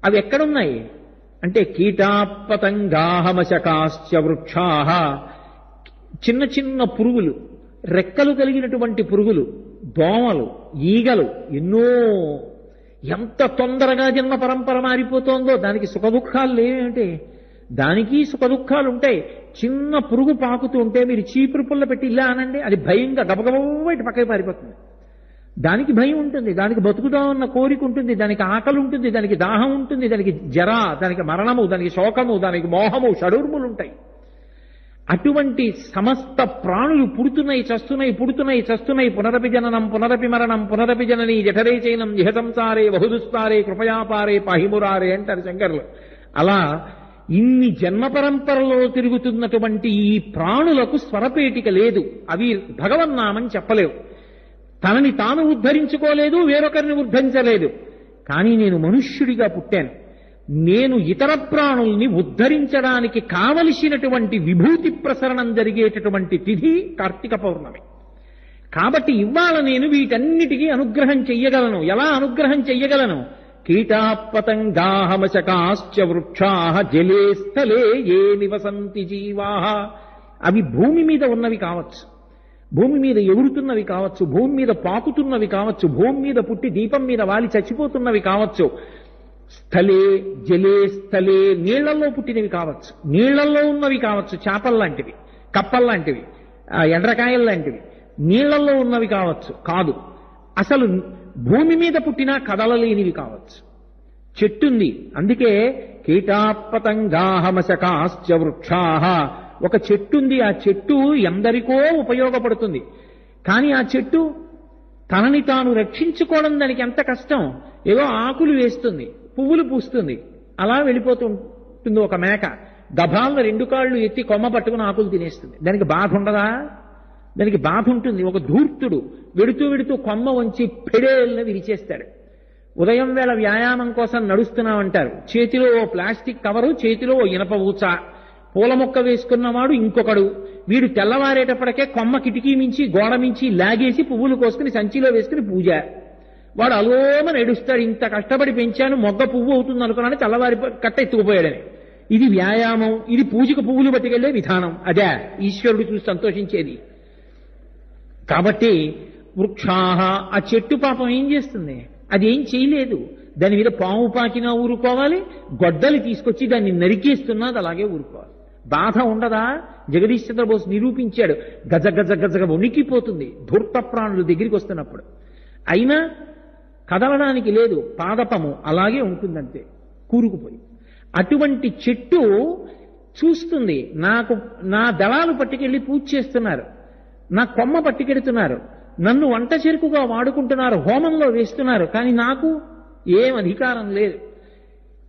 అవి ఎక్కడున్నాయి అంటే కీటాపతంగాహమశకాశ్చ వృక్షాః, చిన్న చిన్న పురుగులు, రెక్కలు కలిగినటువంటి పురుగులు, దోమలు, ఈగలు ఎన్నో. ఎంత తొందరగా జన్మ పరంపర మారిపోతోందో. దానికి సుఖదుఖాలు లేవేమిటి? దానికి సుఖదుఖాలు ఉంటాయి. చిన్న పురుగు పాకుతూ ఉంటే మీరు చీపురు పుల్ల పెట్టి ఇలా అనండి, అది భయంగా గబగబా ఇటు పక్కకి పారిపోతుంది. దానికి భయం ఉంటుంది, దానికి బతుకుదామన్న కోరిక ఉంటుంది, దానికి ఆకలి ఉంటుంది, దానికి దాహం ఉంటుంది, దానికి జర, దానికి మరణము, దానికి శోకము, దానికి మోహము, షడూర్ములు ఉంటాయి. అటువంటి సమస్త ప్రాణులు పుడుతున్నాయి, చస్తున్నాయి, పుడుతున్నాయి, చస్తున్నాయి. పునరపి జననం పునరపి మరణం పునరపి జనని జఠరే చైనం జిహసంసారే బహుదుస్తారే కృపయాపారే పాహిమురారే అంటారు శంకర్లు. అలా ఇన్ని జన్మ పరంపరలో తిరుగుతున్నటువంటి ఈ ప్రాణులకు స్వరపేటిక లేదు. అవి భగవన్నామని చెప్పలేవు. తనని తాను ఉద్ధరించుకోలేదు, వేరొకరిని ఉద్ధరించలేదు. కానీ నేను మనుష్యుడిగా పుట్టాను. నేను ఇతర ప్రాణుల్ని ఉద్ధరించడానికి కావలసినటువంటి విభూతి ప్రసరణం జరిగేటటువంటి తిథి కార్తీక పౌర్ణమి. కాబట్టి ఇవాళ నేను వీటన్నిటికీ అనుగ్రహం చెయ్యగలను. ఎలా అనుగ్రహం చెయ్యగలను? కీటాపతంగాహమశకాశ్చ వృక్షాః జలే స్థలే ఏ నివసంతి జీవాః. అవి భూమి మీద ఉన్నవి కావచ్చు, భూమి మీద ఎగురుతున్నవి కావచ్చు, భూమి మీద పాకుతున్నవి కావచ్చు, భూమి మీద పుట్టి దీపం మీద వాలి చచ్చిపోతున్నవి కావచ్చు. స్థలే జలే స్థలే నీళ్లలో పుట్టినవి కావచ్చు, నీళ్లలో ఉన్నవి కావచ్చు, చేపల్లాంటివి, కప్పల్లాంటివి, ఎండ్రకాయల్లాంటివి. నీళ్లలో ఉన్నవి కావచ్చు, కాదు అసలు భూమి మీద పుట్టినా కదలలేనివి కావచ్చు. చెట్టుంది. అందుకే కీటాపతంగాహమశకాశ్చ వృక్షాః. ఒక చెట్టుంది, ఆ చెట్టు ఎందరికో ఉపయోగపడుతుంది. కానీ ఆ చెట్టు తనని తాను రక్షించుకోవడం దానికి ఎంత కష్టం. ఏదో ఆకులు వేస్తుంది, పువ్వులు పూస్తుంది, అలా వెళ్ళిపోతూ ఉంటుంది. ఒక మేక గభాలను 2 కాళ్ళు ఎత్తి కొమ్మ పట్టుకుని ఆకులు తినేస్తుంది. దానికి బాధ ఉండదా? దానికి బాధ ఉంటుంది. ఒక ధూర్తుడు వెడుతూ వెడుతూ కొమ్మ వంచి పెడేళ్ళని విరిచేస్తాడు. ఉదయం వేళ వ్యాయామం కోసం నడుస్తున్నామంటారు, చేతిలో ఓ ప్లాస్టిక్ కవరు, చేతిలో ఓ ఇనప ఊచ, పూల మొక్క వేసుకున్నవాడు ఇంకొకడు, వీడు తెల్లవారేటప్పటికే కొమ్మ కిటికీ మించి గోడ మించి లాగేసి పువ్వులు కోసుకుని సంచిలో వేసుకుని పూజ. వాడు అలోమని ఏడుస్తాడు, ఇంత కష్టపడి పెంచాను మొగ్గ పువ్వు అవుతుంది అనుకున్నాను, తెల్లవారి కట్ట ఎత్తుకుపోయాడని. ఇది వ్యాయామం, ఇది పూజకు పువ్వులు పట్టుకెళ్లే విధానం. అదే ఈశ్వరుడు చూసి సంతోషించేది. కాబట్టి వృక్షాహ, ఆ చెట్టు పాపం ఏం చేస్తుంది? అది ఏం చేయలేదు. దాని మీద పాము పాకినా ఊరుకోవాలి, గొడ్డలి తీసుకొచ్చి దాన్ని నరికేస్తున్నది అలాగే ఊరుకోవాలి. బాధ ఉండదా? జగదీష్ చంద్రబోస్ నిరూపించాడు. గజ గజ గజగా వణికిపోతుంది ధూర్త ప్రాణులు దగ్గరికి వస్తున్నప్పుడు. అయినా కదలడానికి లేదు, పాదపము అలాగే ఉంటుందంతే కూరుకుపోయి. అటువంటి చెట్టు చూస్తుంది, నా దళాలు పట్టుకెళ్ళి పూజ చేస్తున్నారు, నా కొమ్మ పట్టుకెడుతున్నారు, నన్ను వంట చెరుకుగా వాడుకుంటున్నారు, హోమంలో వేస్తున్నారు, కానీ నాకు ఏం అధికారం లేదు.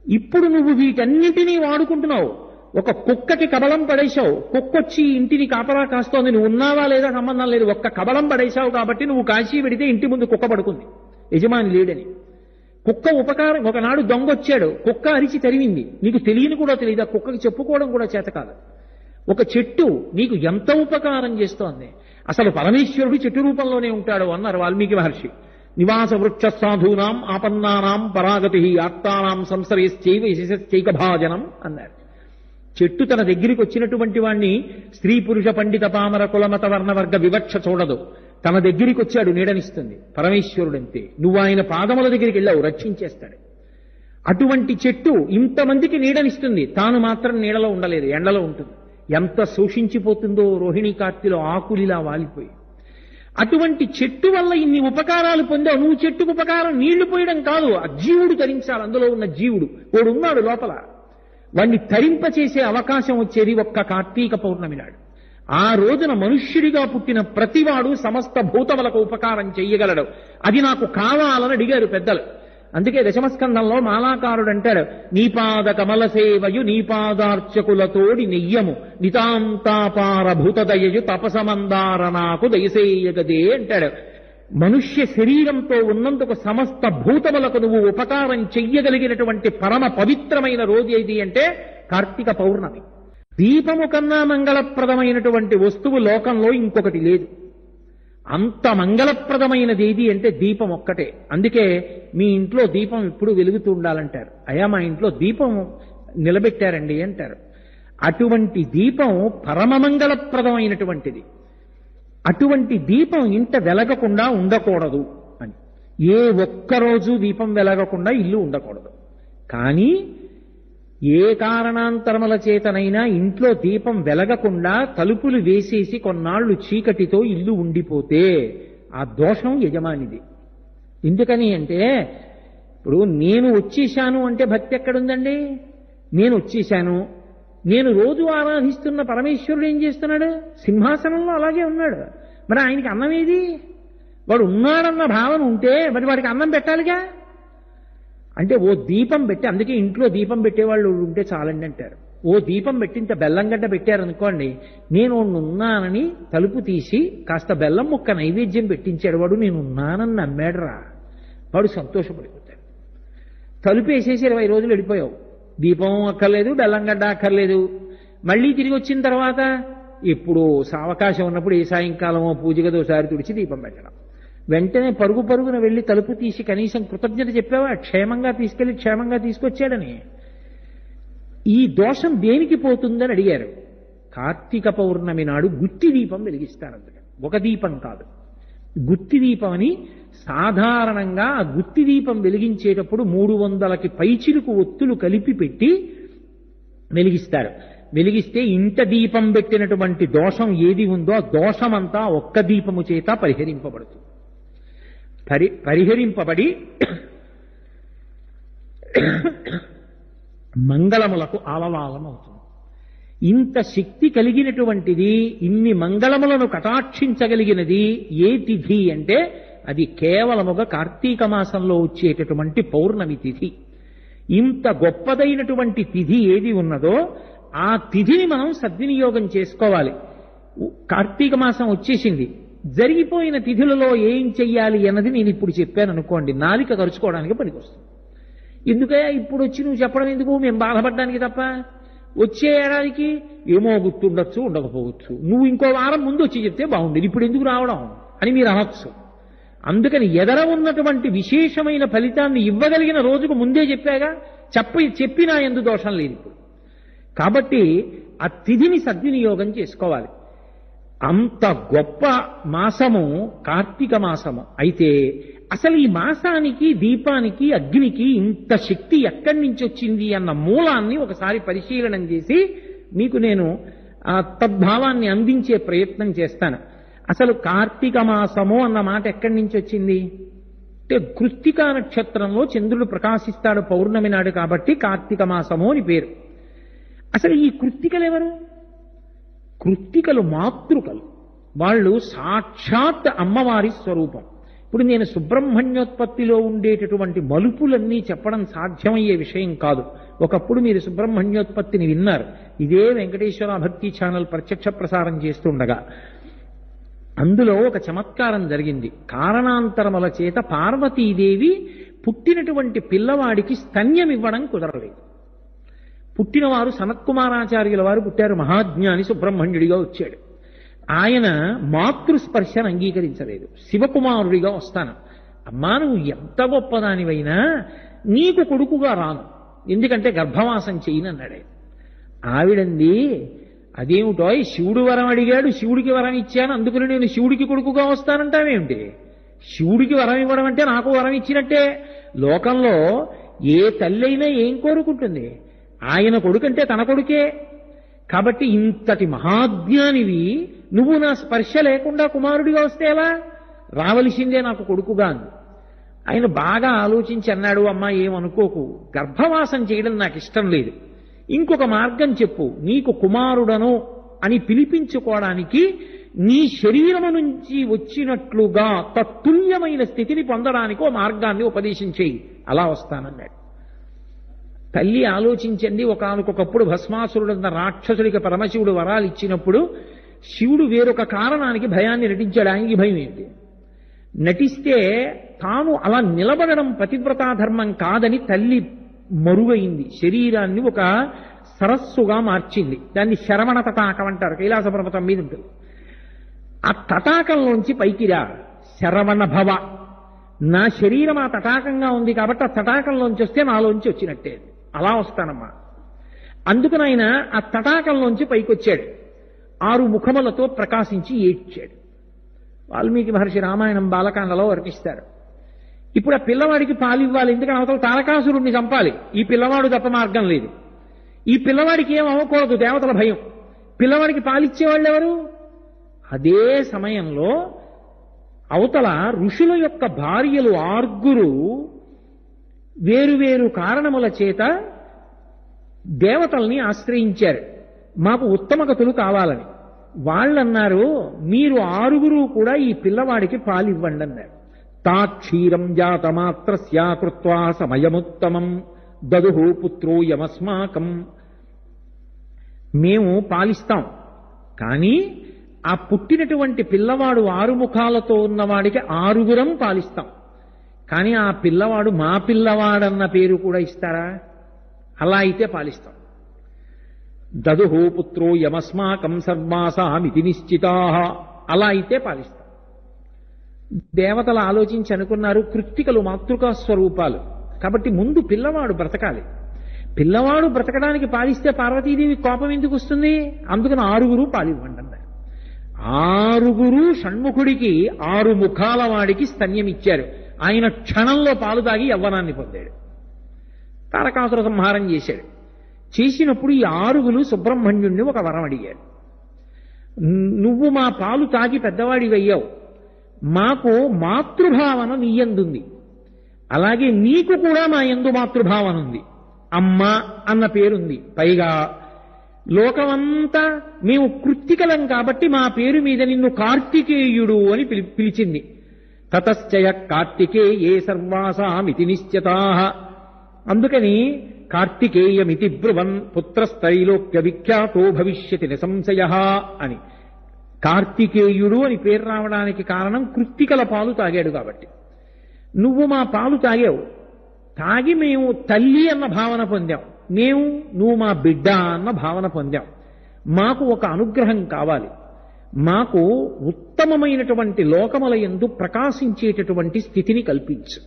ఇప్పుడు నువ్వు వీటన్నిటినీ వాడుకుంటున్నావు. ఒక కుక్కకి కబలం పడేశావు, కుక్కొచ్చి ఇంటిని కాపలా కాస్తోంది, నువ్వు ఉన్నావా లేదా సంబంధం లేదు, ఒక్క కబలం పడేశావు కాబట్టి నువ్వు కాశీ పెడితే ఇంటి ముందు కుక్క పడుకుంది, యజమాని లేడని. కుక్క ఉపకారం, ఒకనాడు దొంగొచ్చాడు, కుక్క అరిచి తరిమింది, నీకు తెలియని కూడా తెలియదు, ఆ కుక్కకి చెప్పుకోవడం కూడా చేత కాదు. ఒక చెట్టు నీకు ఎంత ఉపకారం చేస్తోంది. అసలు పరమేశ్వరుడు చెట్టు రూపంలోనే ఉంటాడు అన్నారు వాల్మీకి మహర్షి. నివాస వృక్ష సాధూనాం ఆపన్నానాం పరాగతి ఆత్తానాం సంసరేశ్చైవ యశశ్చైక భాజనం అన్నారు. చెట్టు తన దగ్గరికి వచ్చినటువంటి వాణ్ణి స్త్రీ పురుష పండిత పామర కులమత వర్ణవర్గ వివక్ష చూడదు. తన దగ్గరికి వచ్చాడు, నీడనిస్తుంది. పరమేశ్వరుడంతే. నువ్వు ఆయన పాదముల దగ్గరికి వెళ్ళావు, రక్షించేస్తాడు. అటువంటి చెట్టు ఇంతమందికి నీడనిస్తుంది, తాను మాత్రం నీడలో ఉండలేదు, ఎండలో ఉంటుంది. ఎంత శోషించిపోతుందో రోహిణీ కార్తెలో ఆకులిలా వాలిపోయి. అటువంటి చెట్టు వల్ల ఇన్ని ఉపకారాలు పొందావు. నువ్వు చెట్టుకు ఉపకారం నీళ్లు పోయడం కాదు, ఆ జీవుడు తరించాలి. అందులో ఉన్న జీవుడు వాడున్నాడు లోపల, వాణ్ణి తరింపచేసే అవకాశం వచ్చేది ఒక్క కార్తీక పౌర్ణమి నాడు. ఆ రోజున మనుష్యుడిగా పుట్టిన ప్రతివాడు సమస్త భూతములకు ఉపకారం చెయ్యగలడు. అది నాకు కావాలని అడిగారు పెద్దలు. అందుకే దశమస్కంధంలో మాలాకారుడు అంటాడు, నీపాద కమల సేవయు నీపాదార్చకులతోడి నెయ్యము నితాంతాపార భూతదయయు తపసమందార నాకు దయసేయగదే అంటాడు. మనుష్య శరీరంతో ఉన్నందుకు సమస్త భూతములకు నువ్వు ఉపకారం చెయ్యగలిగినటువంటి పరమ పవిత్రమైన రోజు ఏది అంటే కార్తీక పౌర్ణమి. దీపము కన్నా మంగళప్రదమైనటువంటి వస్తువు లోకంలో ఇంకొకటి లేదు. అంత మంగళప్రదమైనది ఏది అంటే దీపం ఒక్కటే. అందుకే మీ ఇంట్లో దీపం ఎప్పుడు వెలుగుతూ ఉండాలంటారు. అయ్యా మా ఇంట్లో దీపం నిలబెట్టారండి అంటారు. అటువంటి దీపం పరమమంగళప్రదమైనటువంటిది. అటువంటి దీపం ఇంట వెలగకుండా ఉండకూడదు అని. ఏ ఒక్కరోజు దీపం వెలగకుండా ఇల్లు ఉండకూడదు. కానీ ఏ కారణాంతరముల చేతనైనా ఇంట్లో దీపం వెలగకుండా తలుపులు వేసేసి కొన్నాళ్లు చీకటితో ఇల్లు ఉండిపోతే ఆ దోషం యజమానిది. ఎందుకని అంటే ఇప్పుడు నేను వచ్చేశాను అంటే భక్తి ఎక్కడుందండి? నేను వచ్చేశాను, నేను రోజు ఆరాధిస్తున్న పరమేశ్వరుడు ఏం చేస్తున్నాడు? సింహాసనంలో అలాగే ఉన్నాడు. మరి ఆయనకి అన్నం ఏది? వాడు ఉన్నాడన్న భావన ఉంటే మరి వాడికి అన్నం పెట్టాలిగా. అంటే ఓ దీపం పెట్టి, అందుకే ఇంట్లో దీపం పెట్టేవాళ్ళు ఉంటే చాలండి అంటారు. ఓ దీపం పెట్టి ఇంత బెల్లం గడ్డ పెట్టారనుకోండి, నేను ఉన్నానని తలుపు తీసి కాస్త బెల్లం ముక్క నైవేద్యం పెట్టించాడు వాడు, నేను ఉన్నానని నమ్మాడురా, వాడు సంతోషపడిపోతాడు. తలుపు వేసేసి 20 రోజులు వెళ్ళిపోయావు, దీపం అక్కర్లేదు, బెల్లం గడ్డ అక్కర్లేదు. మళ్ళీ తిరిగి వచ్చిన తర్వాత ఎప్పుడో సావకాశం ఉన్నప్పుడు ఏ సాయంకాలమో పూజ గది ఒకసారి తుడిచి దీపం పెట్టడం. వెంటనే పరుగు పరుగున వెళ్ళి తలుపు తీసి కనీసం కృతజ్ఞత చెప్పావా? క్షేమంగా తీసుకెళ్లి క్షేమంగా తీసుకొచ్చాడని. ఈ దోషం దేనికి పోతుందని అడిగారు. కార్తీక పౌర్ణమి నాడు గుత్తి దీపం వెలిగిస్తారంట. ఒక దీపం కాదు, గుత్తి దీపం అని. సాధారణంగా ఆ గుత్తి దీపం వెలిగించేటప్పుడు 300కి పైచిలుకు ఒత్తులు కలిపి పెట్టి వెలిగిస్తారు. వెలిగిస్తే ఇంట దీపం పెట్టినటువంటి దోషం ఏది ఉందో ఆ దోషమంతా ఒక్క దీపము చేత పరిహరింపబడుతుంది. పరిహరింపబడి మంగళములకు ఆలవాలమవుతుంది. ఇంత శక్తి కలిగినటువంటిది, ఇన్ని మంగళములను కటాక్షించగలిగినది ఏ తిథి అంటే అది కేవలముగా కార్తీక మాసంలో వచ్చేటటువంటి పౌర్ణమి తిథి. ఇంత గొప్పదైనటువంటి తిథి ఏది ఉన్నదో ఆ తిథిని మనం సద్వినియోగం చేసుకోవాలి. కార్తీక మాసం వచ్చేసింది, జరిగిపోయిన తిథులలో ఏం చెయ్యాలి అన్నది నేను ఇప్పుడు చెప్పాను అనుకోండి, నాలిక ఖర్చుకోవడానికి పనికొస్తుంది. ఎందుకయ్యా ఇప్పుడు వచ్చి నువ్వు చెప్పడం ఎందుకు, మేము బాధపడడానికి తప్ప. వచ్చే ఏడాదికి ఏమో గుర్తుండొచ్చు, ఉండకపోవచ్చు, నువ్వు ఇంకో వారం ముందు వచ్చి చెప్తే బాగుండేది, ఇప్పుడు ఎందుకు రావడం అని మీరు అనొచ్చు. అందుకని ఎదర ఉన్నటువంటి విశేషమైన ఫలితాన్ని ఇవ్వగలిగిన రోజుకు ముందే చెప్పాగా, చెప్పినా ఎందు దోషం లేదు ఇప్పుడు. కాబట్టి ఆ తిథిని సద్వినియోగం చేసుకోవాలి. అంత గొప్ప మాసము కార్తీక మాసము. అయితే అసలు ఈ మాసానికి, దీపానికి, అగ్నికి ఇంత శక్తి ఎక్కడి నుంచి వచ్చింది అన్న మూలాన్ని ఒకసారి పరిశీలనం చేసి మీకు నేను తద్భావాన్ని అందించే ప్రయత్నం చేస్తాను. అసలు కార్తీక మాసము అన్న మాట ఎక్కడి నుంచి వచ్చింది అంటే, కృత్తికా నక్షత్రంలో చంద్రుడు ప్రకాశిస్తాడు పౌర్ణమి నాడు, కాబట్టి కార్తీక మాసము అని పేరు. అసలు ఈ కృత్తికలు ఎవరు? కృత్తికలు మాతృకలు, వాళ్ళు సాక్షాత్ అమ్మవారి స్వరూపం. ఇప్పుడు నేను సుబ్రహ్మణ్యోత్పత్తిలో ఉండేటటువంటి మలుపులన్నీ చెప్పడం సాధ్యమయ్యే విషయం కాదు. ఒకప్పుడు మీరు సుబ్రహ్మణ్యోత్పత్తిని విన్నారు, ఇదే వెంకటేశ్వర భక్తి ఛానల్ ప్రత్యక్ష ప్రసారం చేస్తుండగా. అందులో ఒక చమత్కారం జరిగింది. కారణాంతరముల చేత పార్వతీదేవి పుట్టినటువంటి పిల్లవాడికి స్తన్యం ఇవ్వడం కుదరలేదు. పుట్టినవారు సనత్కుమారాచార్యుల వారు పుట్టారు, మహాజ్ఞాని సుబ్రహ్మణ్యుడిగా వచ్చాడు. ఆయన మాతృస్పర్శను అంగీకరించలేదు. శివకుమారుడిగా వస్తాను, అమ్మా నువ్వు ఎంత గొప్పదానివైనా నీకు కొడుకుగా రాను, ఎందుకంటే గర్భవాసం చేయనన్నాడే. ఆవిడంది, అదేమిటో శివుడు వరం అడిగాడు, శివుడికి వరం ఇచ్చాను, అందుకని నేను శివుడికి కొడుకుగా వస్తానంటావేమిటి? శివుడికి వరం ఇవ్వడం అంటే నాకు వరం ఇచ్చినట్టే. లోకంలో ఏ తల్లి అయినా ఏం కోరుకుంటుంది? ఆయన కొడుకంటే తన కొడుకే. కాబట్టి ఇంతటి మహాజ్ఞానివి నువ్వు నా స్పర్శ లేకుండా కుమారుడిగా వస్తే ఎలా? రావలసిందే నాకు కొడుకుగా అంది. ఆయన బాగా ఆలోచించి అన్నాడు, అమ్మా ఏమనుకోకు, గర్భవాసం చేయడం నాకు ఇష్టం లేదు, ఇంకొక మార్గం చెప్పు. నీకు కుమారుడను అని పిలిపించుకోవడానికి నీ శరీరము నుంచి వచ్చినట్లుగా తత్తుల్యమైన స్థితిని పొందడానికి ఓ మార్గాన్ని ఉపదేశం చేయి, అలా వస్తానన్నాడు. తల్లి ఆలోచించండి, ఒకనకొకప్పుడు భస్మాసురుడన్న రాక్షసుడికి పరమశివుడు వరాలు ఇచ్చినప్పుడు శివుడు వేరొక కారణానికి భయాన్ని నటించాడు. ఆయనకి భయం ఏంటి? నటిస్తే తాను అలా నిలబడడం పతివ్రతా ధర్మం కాదని తల్లి మరుగైంది, శరీరాన్ని ఒక సరస్సుగా మార్చింది. దాన్ని శరవణ తటాకం అంటారు, కైలాస పర్వతం మీద ఉంటుంది. ఆ తటాకంలోంచి పైకి రా, శరవణ భవ, నా శరీరం ఆ తటాకంగా ఉంది కాబట్టి ఆ తటాకంలోంచి వస్తే నాలోంచి వచ్చినట్టే, అలా వస్తానమ్మా. అందుకని ఆయన ఆ తటాకంలోంచి పైకొచ్చాడు, 6 ముఖములతో ప్రకాశించి ఏడ్చాడు. వాల్మీకి మహర్షి రామాయణం బాలకాండలో వర్ణిస్తారు. ఇప్పుడు ఆ పిల్లవాడికి పాలు ఇవ్వాలి, ఎందుకని అవతల తారకాసురుణ్ణి చంపాలి, ఈ పిల్లవాడు తప్ప మార్గం లేదు. ఈ పిల్లవాడికి ఏం అవ్వకూడదు, దేవతల భయం. పిల్లవాడికి పాలిచ్చేవాళ్ళు ఎవరు? అదే సమయంలో అవతల ఋషుల యొక్క భార్యలు 6 వేరువేరు కారణముల చేత దేవతల్ని ఆశ్రయించారు, మాకు ఉత్తమగతులు కావాలని. వాళ్ళన్నారు, మీరు 6 కూడా ఈ పిల్లవాడికి పాలివ్వండి అన్నారు. తా క్షీరం జాతమాత్రస్య కృత్వా సమయముత్తమం దదుహు పుత్రో యమస్మాకం. మేము పాలిస్తాం, కానీ ఆ పుట్టినటువంటి పిల్లవాడు 6 ముఖాలతో ఉన్నవాడికి 6 పాలిస్తాం, కానీ ఆ పిల్లవాడు మా పిల్లవాడన్న పేరు కూడా ఇస్తారా? అలా అయితే పాలిస్తాం. దదుహు పుత్రో యమస్మాకం సర్వాసామితి నిశ్చితా, అలా అయితే పాలిస్తాం. దేవతలు ఆలోచించి అనుకున్నారు, కృత్తికలు మాతృకా స్వరూపాలు కాబట్టి ముందు పిల్లవాడు బ్రతకాలి. పిల్లవాడు బ్రతకడానికి పాలిస్తే పార్వతీదేవి కోపం ఎందుకు వస్తుంది? అందుకని 6 పాలివ్వండి అన్నారు. 6 షణ్ముఖుడికి 6 ముఖాల వాడికి స్తన్యం ఇచ్చారు. ఆయన క్షణంలో పాలు తాగి యవ్వనాన్ని పొందాడు, తారకాసుర సంహారం చేశాడు. చేసినప్పుడు ఈ 6 సుబ్రహ్మణ్యుణ్ణి ఒక వరం అడిగాడు. నువ్వు మా పాలు తాగి పెద్దవాడివయ్యావు, మాకు మాతృభావన నీ యందుంది, అలాగే నీకు కూడా మా యందు మాతృభావన ఉంది. అమ్మ అన్న పేరుంది. పైగా లోకమంతా మేము కృత్తికలం కాబట్టి మా పేరు మీద నిన్ను కార్తికేయుడు అని పిలిచింది. తతశ్చయ కార్తికేయే సర్వాసామితి నిశ్చితాః. అందుకని కార్తికేయమితి బ్రువన్ పుత్రస్థైలోక్య విఖ్యాతో భవిష్యతి నిసంశయః అని. కార్తికేయుడు అని పేరు రావడానికి కారణం కృత్తికల పాలు తాగాడు కాబట్టి. నువ్వు మా పాలు తాగావు, తాగి మేము తల్లి అన్న భావన పొందాం, నువ్వు మా బిడ్డ అన్న భావన పొందాం. మాకు ఒక అనుగ్రహం కావాలి, మాకు ఉత్తమమైనటువంటి లోకముల యందు ప్రకాశించేటటువంటి స్థితిని కల్పించు.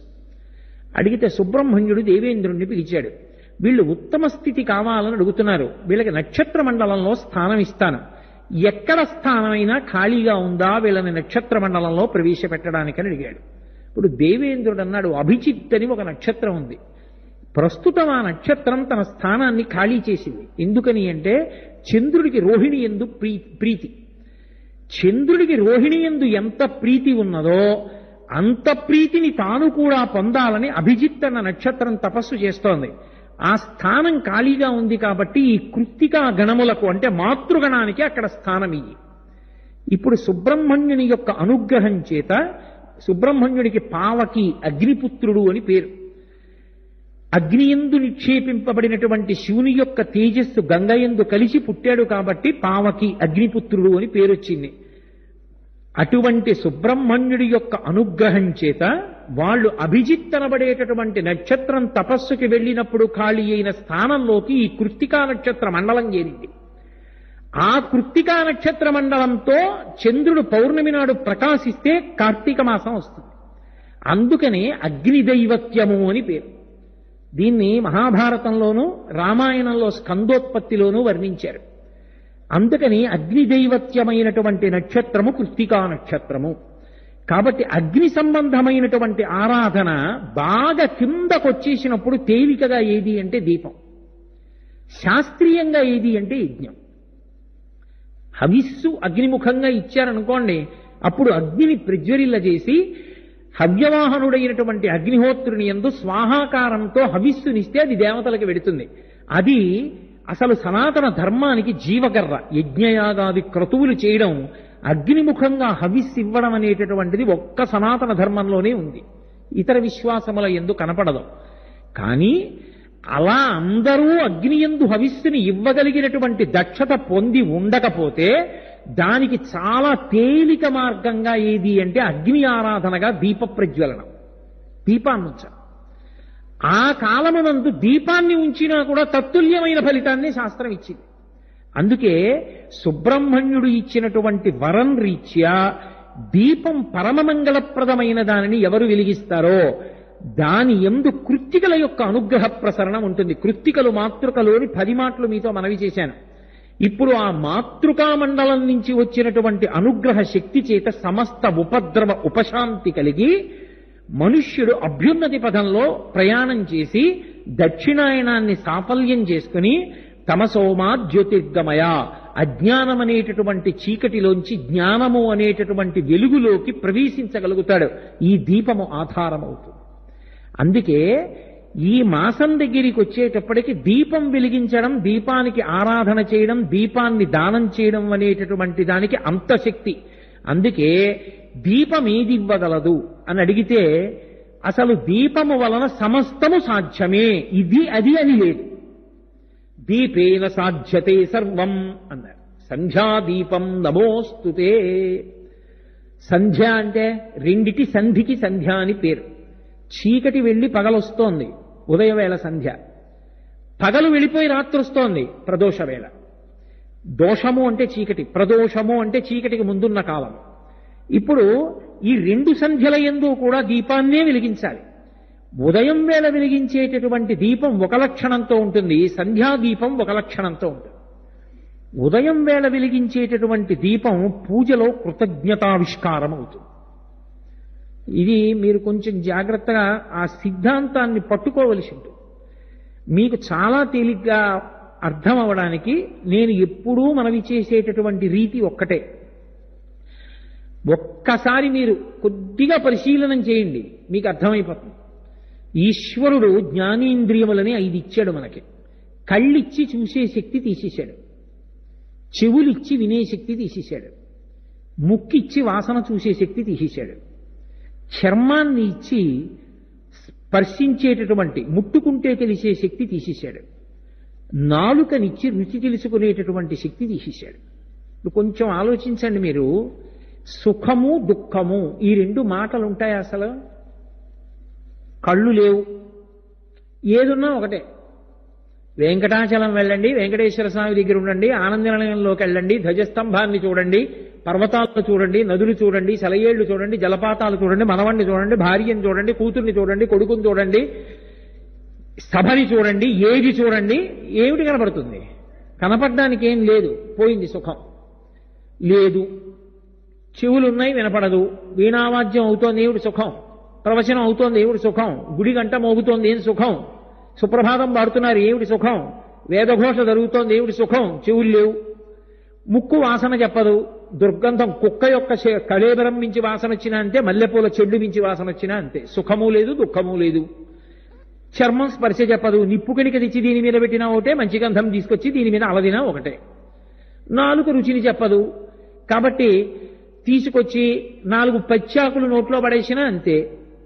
అడిగితే సుబ్రహ్మణ్యుడు దేవేంద్రుణ్ణి పిలిచాడు. వీళ్ళు ఉత్తమ స్థితి కావాలని అడుగుతున్నారు, వీళ్ళకి నక్షత్ర మండలంలో స్థానం ఇస్తాను, ఎక్కడ స్థానమైనా ఖాళీగా ఉందా వీళ్ళని నక్షత్ర మండలంలో ప్రవేశపెట్టడానికని అడిగాడు. ఇప్పుడు దేవేంద్రుడు అన్నాడు, అభిజిత్ అని ఒక నక్షత్రం ఉంది, ప్రస్తుతం ఆ నక్షత్రం తన స్థానాన్ని ఖాళీ చేసింది. ఎందుకని అంటే చంద్రుడికి రోహిణి యందు ప్రీతి. చంద్రుడికి రోహిణి యందు ఎంత ప్రీతి ఉన్నదో అంత ప్రీతిని తాను కూడా పొందాలని అభిజిత్ అన్న నక్షత్రం తపస్సు చేస్తోంది. ఆ స్థానం ఖాళీగా ఉంది కాబట్టి ఈ కృత్తికా గణములకు అంటే మాతృగణానికి అక్కడ స్థానం ఇయ్యి. ఇప్పుడు సుబ్రహ్మణ్యుని యొక్క అనుగ్రహం చేత సుబ్రహ్మణ్యుడికి పావకి అగ్నిపుత్రుడు అని పేరు. అగ్నియందు నిక్షేపింపబడినటువంటి శివుని యొక్క తేజస్సు గంగయందు కలిసి పుట్టాడు కాబట్టి పావకి అగ్నిపుత్రుడు అని పేరొచ్చింది. అటువంటి సుబ్రహ్మణ్యుడి యొక్క అనుగ్రహం చేత వాళ్ళు అభిజిత్ అనబడేటటువంటి నక్షత్రం తపస్సుకి వెళ్ళినప్పుడు ఖాళీ అయిన స్థానంలోకి ఈ కృత్తికా నక్షత్ర మండలం చేరింది. ఆ కృత్తికా నక్షత్ర మండలంతో చంద్రుడు పౌర్ణమి నాడు ప్రకాశిస్తే కార్తీక మాసం వస్తుంది. అందుకనే అగ్నిదైవత్యము అని పేరు. దీన్ని మహాభారతంలోనూ రామాయణంలో స్కందోత్పత్తిలోనూ వర్ణించారు. అందుకని అగ్నిదైవత్యమైనటువంటి నక్షత్రము కృత్తికా నక్షత్రము. కాబట్టి అగ్ని సంబంధమైనటువంటి ఆరాధన బాగా కిందకొచ్చేసినప్పుడు తేలికగా ఏది అంటే దీపం, శాస్త్రీయంగా ఏది అంటే యజ్ఞం. హవిస్సు అగ్నిముఖంగా ఇచ్చారనుకోండి, అప్పుడు అగ్నిని ప్రజ్వరిల్లజేసి హవ్యవాహనుడైనటువంటి అగ్నిహోత్రుని యందు స్వాహాకారంతో హవిస్సునిస్తే అది దేవతలకు వెడుతుంది. అది అసలు సనాతన ధర్మానికి జీవగర్ర. యజ్ఞయాగాది క్రతువులు చేయడం, అగ్నిముఖంగా హవిస్సు ఇవ్వడం అనేటటువంటిది ఒక్క సనాతన ధర్మంలోనే ఉంది, ఇతర విశ్వాసముల యందు కనపడదు. కానీ అలా అందరూ అగ్నియందు హవిస్సుని ఇవ్వగలిగినటువంటి దక్షత పొంది ఉండకపోతే దానికి చాలా తేలిక మార్గంగా ఏది అంటే అగ్ని ఆరాధనగా దీప ప్రజ్వలనం, దీపాన్ని ఉంచాలి. ఆ కాలమునందు దీపాన్ని ఉంచినా కూడా తత్తుల్యమైన ఫలితాన్ని శాస్త్రం ఇచ్చింది. అందుకే సుబ్రహ్మణ్యుడు ఇచ్చినటువంటి వరం రీత్యా దీపం పరమమంగళప్రదమైన దానిని ఎవరు వెలిగిస్తారో దాని యందు కృత్తికల యొక్క అనుగ్రహ ప్రసరణ ఉంటుంది. కృత్తికలు మాతృకలోని 10 మాటలు మీతో మనవి చేశాను. ఇప్పుడు ఆ మాతృకా మండలం నుంచి వచ్చినటువంటి అనుగ్రహ శక్తి చేత సమస్త ఉపద్రవ ఉపశాంతి కలిగి మనుష్యుడు అభ్యున్నతి పథంలో ప్రయాణం చేసి దక్షిణాయనాన్ని సాఫల్యం చేసుకుని తమసోమా జ్యోతిర్గమయ, అజ్ఞానం అనేటటువంటి చీకటిలోంచి జ్ఞానము అనేటటువంటి వెలుగులోకి ప్రవేశించగలుగుతాడు. ఈ దీపము ఆధారమవుతుంది. అందుకే ఈ మాసం దగ్గరికి వచ్చేటప్పటికి దీపం వెలిగించడం, దీపానికి ఆరాధన చేయడం, దీపాన్ని దానం చేయడం అనేటటువంటి దానికి అంత శక్తి. అందుకే దీపం ఏది ఇవ్వగలదు అని అడిగితే అసలు దీపము వలన సమస్తము సాధ్యమే, ఇది అది అని లేదు. దీపేన సాధ్యతే సర్వం అన్నారు. సంధ్యాదీపం నమోస్తుతే. సంధ్య అంటే రెండిటి సంధికి సంధ్య అని పేరు. చీకటి వెళ్ళి పగలొస్తోంది, ఉదయవేళ సంధ్య. పగలు వెళ్ళిపోయి రాత్రి వస్తోంది, ప్రదోషవేళ. దోషము అంటే చీకటి, ప్రదోషము అంటే చీకటికి ముందున్న కాలం. ఇప్పుడు ఈ 2 సంధ్యల యందు కూడా దీపాన్నే వెలిగించాలి. ఉదయం వేళ వెలిగించేటటువంటి దీపం ఒక లక్షణంతో ఉంటుంది, సంధ్యాదీపం ఒక లక్షణంతో ఉంటుంది. ఉదయం వేళ వెలిగించేటటువంటి దీపం పూజలో కృతజ్ఞతావిష్కారం అవుతుంది. ఇది మీరు కొంచెం జాగ్రత్తగా ఆ సిద్ధాంతాన్ని పట్టుకోవలసి ఉంటుంది. మీకు చాలా తేలిగ్గా అర్థం అవడానికి నేను ఎప్పుడూ మనవి చేసేటటువంటి రీతి ఒక్కటే. ఒక్కసారి మీరు కొద్దిగా పరిశీలనం చేయండి, మీకు అర్థమైపోతుంది. ఈశ్వరుడు జ్ఞానేంద్రియములని 5 ఇచ్చాడు మనకి. కళ్ళిచ్చి చూసే శక్తి తీసేశాడు, చెవులిచ్చి వినే శక్తి తీసేశాడు, ముక్కిచ్చి వాసన చూసే శక్తి తీసేశాడు, చర్మాన్ని ఇచ్చి స్పర్శించేటటువంటి ముట్టుకుంటే తెలిసే శక్తి తీసేశాడు, నాలుకనిచ్చి రుచి తెలుసుకునేటటువంటి శక్తి తీసేశాడు. ఇప్పుడు కొంచెం ఆలోచించండి మీరు, సుఖము దుఃఖము ఈ 2 మాటలు ఉంటాయి అసలు? కళ్ళు లేవు, ఏదున్నా ఒకటే. వెంకటాచలం వెళ్ళండి, వెంకటేశ్వర స్వామి దగ్గర ఉండండి, ఆనందనిలయంలోకి వెళ్ళండి, ధ్వజస్తంభాన్ని చూడండి, పర్వతాలను చూడండి, నదులు చూడండి, సెలయేళ్లు చూడండి, జలపాతాలు చూడండి, మనవణ్ణి చూడండి, భార్యను చూడండి, కూతుర్ని చూడండి, కొడుకుని చూడండి, సభని చూడండి, ఏది చూడండి, ఏమిటి కనపడుతుంది? కనపడడానికి ఏం లేదు, పోయింది సుఖం. లేదు, చెవులున్నాయి వినపడదు, వీణావాద్యం అవుతోంది ఏమిటి సుఖం, ప్రవచనం అవుతోంది ఏమిటి సుఖం, గుడి గంట మోగుతోంది ఏం సుఖం, సుప్రభాతం పాడుతున్నారు ఏమిటి సుఖం, వేదఘోష జరుగుతోంది ఏమిటి సుఖం, చెవులు లేవు. ముక్కు వాసన చెప్పదు, దుర్గంధం కుక్క యొక్క కళేబరం మించి వాసన వచ్చినా అంతే, మల్లెపూల చెడ్డు మించి వాసన వచ్చినా అంతే, సుఖము లేదు దుఃఖము లేదు. చర్మం స్పర్శ చెప్పదు, నిప్పు కణిక తెచ్చి దీని మీద పెట్టినా ఒకటే, మంచి గంధం తీసుకొచ్చి దీని మీద అలదినా ఒకటే. నాలుక రుచిని చెప్పదు, కాబట్టి తీసుకొచ్చి 4 పచ్చాకులు నోట్లో పడేసినా అంతే,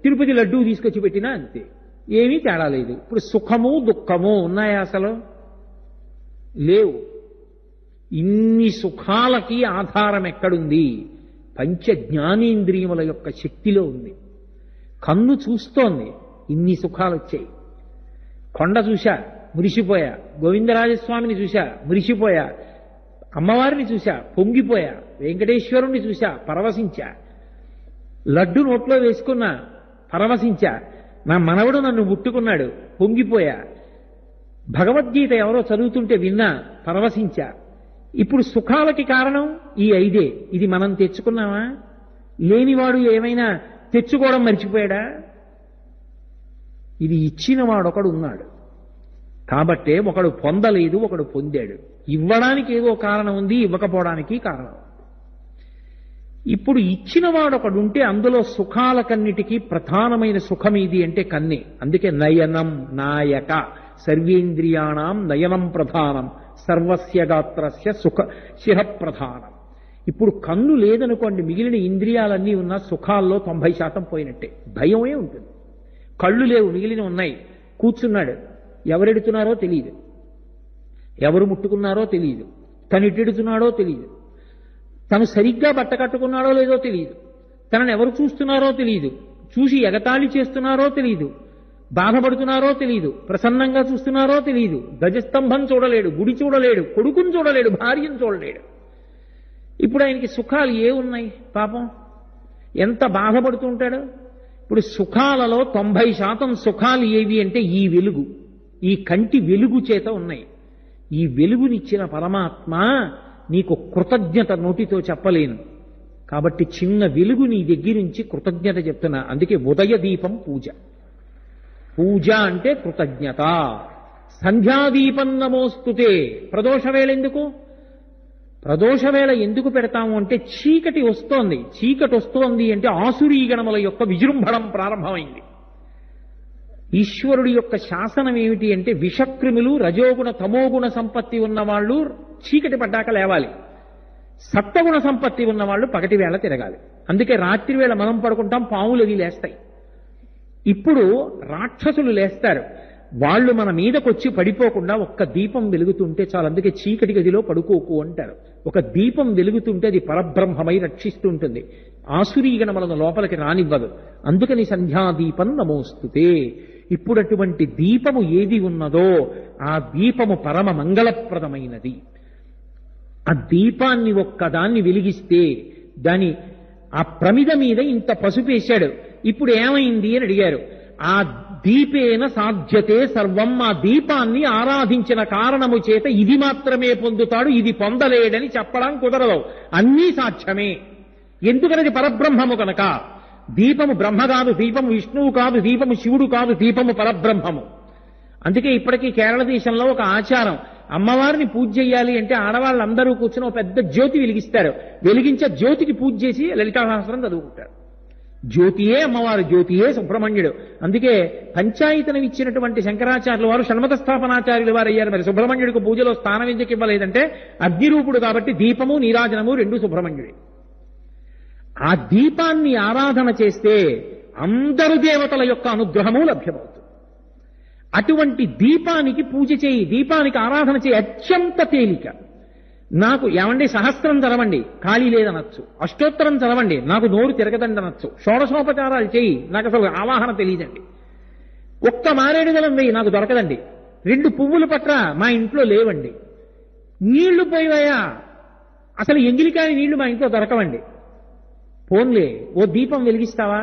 తిరుపతి లడ్డూ తీసుకొచ్చి పెట్టినా అంతే, ఏమీ తేడా లేదు. ఇప్పుడు సుఖము దుఃఖము ఉన్నాయా అసలు? లేవు. ఇన్ని సుఖాలకి ఆధారం ఎక్కడుంది? పంచ జ్ఞానేంద్రియముల యొక్క శక్తిలో ఉంది. కన్ను చూస్తోంది, ఇన్ని సుఖాలు వచ్చాయి. కొండ చూశా మురిసిపోయా, గోవిందరాజస్వామిని చూశా మురిసిపోయా, అమ్మవారిని చూశా పొంగిపోయా, వెంకటేశ్వరుణ్ణి చూశా పరవశించా, లడ్డు నోట్లో వేసుకున్నా పరవశించా, నా మనవడు నన్ను ముట్టుకున్నాడు పొంగిపోయా, భగవద్గీత ఎవరో చదువుతుంటే విన్నా పరవశించా. ఇప్పుడు సుఖాలకి కారణం ఈ 5. ఇది మనం తెచ్చుకున్నామా? లేనివాడు ఏమైనా తెచ్చుకోవడం మర్చిపోయాడా? ఇది ఇచ్చినవాడు ఒకడు ఉన్నాడు కాబట్టే ఒకడు పొందలేదు, ఒకడు పొందాడు. ఇవ్వడానికి ఏదో కారణం ఉంది, ఇవ్వకపోవడానికి కారణం. ఇప్పుడు ఇచ్చినవాడు ఒకడు ఉంటే అందులో సుఖాలకన్నిటికీ ప్రధానమైన సుఖం ఇది అంటే కన్నే. అందుకే నయనం నాయక, సర్వేంద్రియాణం నయనం ప్రధానం, సర్వస్య గాత్రస్య సుఖ శిర ప్రధానం. ఇప్పుడు కన్ను లేదనుకోండి, మిగిలిన ఇంద్రియాలన్నీ ఉన్న సుఖాల్లో 90% పోయినట్టే, భయమే ఉంటుంది. కళ్ళు లేవు, మిగిలిన ఉన్నాయి, కూర్చున్నాడు, ఎవరెడుతున్నారో తెలియదు, ఎవరు ముట్టుకున్నారో తెలియదు, తను ఇటెడుతున్నాడో తెలియదు, తను సరిగ్గా బట్ట కట్టుకున్నాడో లేదో తెలియదు, తనను ఎవరు చూస్తున్నారో తెలియదు, చూసి ఎగతాళి చేస్తున్నారో తెలియదు, బాధపడుతున్నారో తెలియదు, ప్రసన్నంగా చూస్తున్నారో తెలియదు, ధ్వజస్తంభం చూడలేడు, గుడి చూడలేడు, కొడుకుని చూడలేడు, భార్యను చూడలేడు. ఇప్పుడు ఆయనకి సుఖాలు ఏ ఉన్నాయి పాపం, ఎంత బాధపడుతుంటాడు. ఇప్పుడు సుఖాలలో 90% సుఖాలు ఏవి అంటే ఈ వెలుగు, ఈ కంటి వెలుగు చేత ఉన్నాయి. ఈ వెలుగునిచ్చిన పరమాత్మ నీకు కృతజ్ఞత నోటితో చెప్పలేను, కాబట్టి చిన్న వెలుగు నీ దగ్గరించి కృతజ్ఞత చెప్తున్నా. అందుకే ఉదయ దీపం పూజ. పూజ అంటే కృతజ్ఞత. సంధ్యాదీపం నమోస్తుతే. ప్రదోషవేళ ఎందుకు? ప్రదోషవేళ ఎందుకు పెడతాము అంటే చీకటి వస్తోంది. చీకటి వస్తోంది అంటే ఆసురీగణముల యొక్క విజృంభణం ప్రారంభమైంది. ఈశ్వరుడి యొక్క శాసనం ఏమిటి అంటే విషక్రిములు, రజోగుణ తమోగుణ సంపత్తి ఉన్నవాళ్ళు చీకటి పడ్డాక లేవాలి, సత్వగుణ సంపత్తి ఉన్నవాళ్ళు పగటి వేళ తిరగాలి. అందుకే రాత్రి వేళ మనం పడుకుంటాం, పాములు అవి లేస్తాయి. ఇప్పుడు రాక్షసులు లేస్తారు, వాళ్ళు మన మీదకొచ్చి పడిపోకుండా ఒక్క దీపం వెలుగుతుంటే చాలు. అందుకే చీకటి గదిలో పడుకోకు అంటారు. ఒక దీపం వెలుగుతుంటే అది పరబ్రహ్మమై రక్షిస్తుంటుంది, ఆసురీగణములను లోపలికి రానివ్వదు. అందుకని సంధ్యాదీపం నమోస్తుతే. ఇప్పుడు అటువంటి దీపము ఏది ఉన్నదో ఆ దీపము పరమ మంగళప్రదమైనది. ఆ దీపాన్ని ఒక్కదాన్ని వెలిగిస్తే దాని ఆ ప్రమిద మీద ఇంత పసుపేశాడు. ఇప్పుడు ఏమైంది అని అడిగారు. ఆ దీపేన సాధ్యతే సర్వం. ఆ దీపాన్ని ఆరాధించిన కారణము చేత ఇది మాత్రమే పొందుతాడు, ఇది పొందలేడని చెప్పడం కుదరదు. అన్నీ సాధ్యమే. ఎందుకనది పరబ్రహ్మము కనుక. దీపము బ్రహ్మ కాదు, దీపము విష్ణువు కాదు, దీపము శివుడు కాదు, దీపము పరబ్రహ్మము. అందుకే ఇప్పటికీ కేరళ దేశంలో ఒక ఆచారం, అమ్మవారిని పూజ చేయాలి అంటే ఆడవాళ్ళందరూ కూర్చొని ఒక పెద్ద జ్యోతి వెలిగిస్తారు. వెలిగించే జ్యోతికి పూజ చేసి లలితా సహస్రం చదువుకుంటారు. జ్యోతియే అమ్మవారు, జ్యోతియే సుబ్రహ్మణ్యుడు. అందుకే పంచాయతనం ఇచ్చినటువంటి శంకరాచార్యుల వారు షణ్మత స్థాపనాచార్యుల వారు అయ్యారు. మరి సుబ్రహ్మణ్యుడికి పూజలో స్థానం ఎందుకు ఇవ్వలేదంటే అగ్నిరూపుడు కాబట్టి దీపము నీరాజనము రెండు సుబ్రహ్మణ్యుడే. ఆ దీపాన్ని ఆరాధన చేస్తే అందరు దేవతల యొక్క అనుగ్రహము లభ్యమవుతుంది. అటువంటి దీపానికి పూజ చేయి, దీపానికి ఆరాధన చేయి, అత్యంత తేలిక. నాకు ఏమండి సహస్రం చదవండి, ఖాళీ లేదనొచ్చు. అష్టోత్తరం చదవండి, నాకు నోరు తిరగదండనొచ్చు. షోడశోపచారాలు చేయి, నాకు అసలు ఆవాహన తెలియదండి. ఒక్క మారేడు దళం వేయి, నాకు దొరకదండి. 2 పువ్వులు పట్ల మా ఇంట్లో లేవండి. నీళ్లు పోయివయా, అసలు ఎంగిలికాయ నీళ్లు మా ఇంట్లో దొరకవండి. పోన్లే ఓ దీపం వెలిగిస్తావా,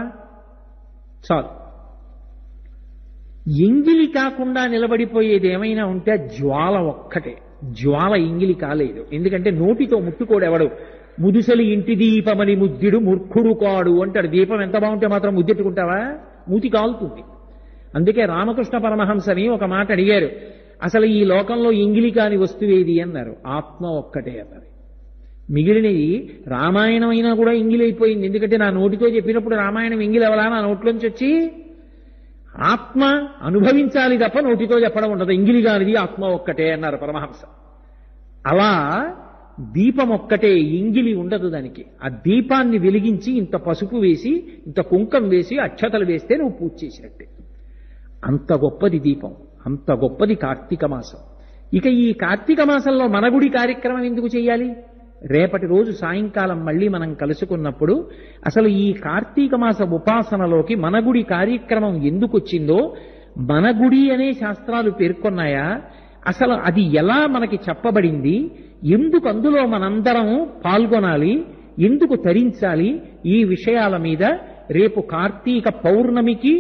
చాలు. ఎంగిలి కాకుండా నిలబడిపోయేది ఏమైనా ఉంటే జ్వాల ఒక్కటే. జ్వాల ఎంగిలి కాలేదు. ఎందుకంటే నోటితో ముట్టుకోడెవడు. ముదుసలి ఇంటి దీపమని ముద్దుడు మూర్ఖుడు కాడు అంటాడు. దీపం ఎంత బాగుంటే మాత్రం ముద్దెట్టుకుంటావా, మూతి కాలుతుంది. అందుకే రామకృష్ణ పరమహంసని ఒక మాట అడిగారు, అసలు ఈ లోకంలో ఎంగిలి కాని వస్తువేది అన్నారు. ఆత్మ ఒక్కటే అన్నారు. మిగిలినవి రామాయణం అయినా కూడా ఎంగిలైపోయింది. ఎందుకంటే నా నోటితో చెప్పినప్పుడు రామాయణం ఎంగిలవలా నా నోట్లోంచి వచ్చి. ఆత్మ అనుభవించాలి తప్ప నోటితో చెప్పడం ఉండదు. ఎంగిలి కానిది ఆత్మ ఒక్కటే అన్నారు పరమహంస. అలా దీపం ఒక్కటే, ఎంగిలి ఉండదు దానికి. ఆ దీపాన్ని వెలిగించి ఇంత పసుపు వేసి ఇంత కుంకం వేసి అక్షతలు వేస్తే నువ్వు పూజ చేసినట్టే. అంత గొప్పది దీపం, అంత గొప్పది కార్తీక మాసం. ఇక ఈ కార్తీక మాసంలో మన గుడి కార్యక్రమం ఎందుకు చేయాలి? రేపటి రోజు సాయంకాలం మళ్ళీ మనం కలుసుకున్నప్పుడు అసలు ఈ కార్తీక మాస ఉపాసనలోకి మన గుడి కార్యక్రమం ఎందుకు వచ్చిందో, మన గుడి అనే శాస్త్రాలు పేర్కొన్నాయా, అసలు అది ఎలా మనకి చెప్పబడింది, ఎందుకు అందులో మనందరం పాల్గొనాలి, ఎందుకు తరించాలి, ఈ విషయాల మీద రేపు కార్తీక పౌర్ణమికి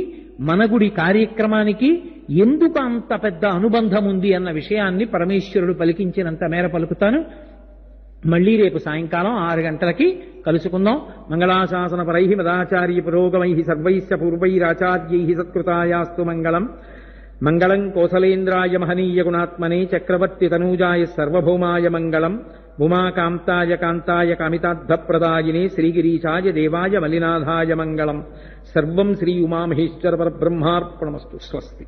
మన గుడి కార్యక్రమానికి ఎందుకు అంత పెద్ద అనుబంధం ఉంది అన్న విషయాన్ని పరమేశ్వరుడు పలికించినంత మేర పలుకుతాను. మళ్ళీ రేపు సాయంకాలం 6 గంటలకి కలుసుకుందాం. మంగళాశాసన పరై మదాచార్య పురోగమై సర్వైశ్చ పూర్వైరాచార్యై సత్కృతాయాస్తు మంగళం. మంగళం కోసలేంద్రాయ మహనీయ గుణాత్మనే చక్రవర్తి తనూజాయ సర్వభౌమాయ మంగళం. ఉమాకాంతాయ కాంతాయ కామితార్థప్రదాయినే శ్రీగిరీశాయ దేవాయ మలినాథాయ మంగళం. సర్వం శ్రీ ఉమామహేశ్వర పరబ్రహ్మార్పణమస్తు. స్వస్తి.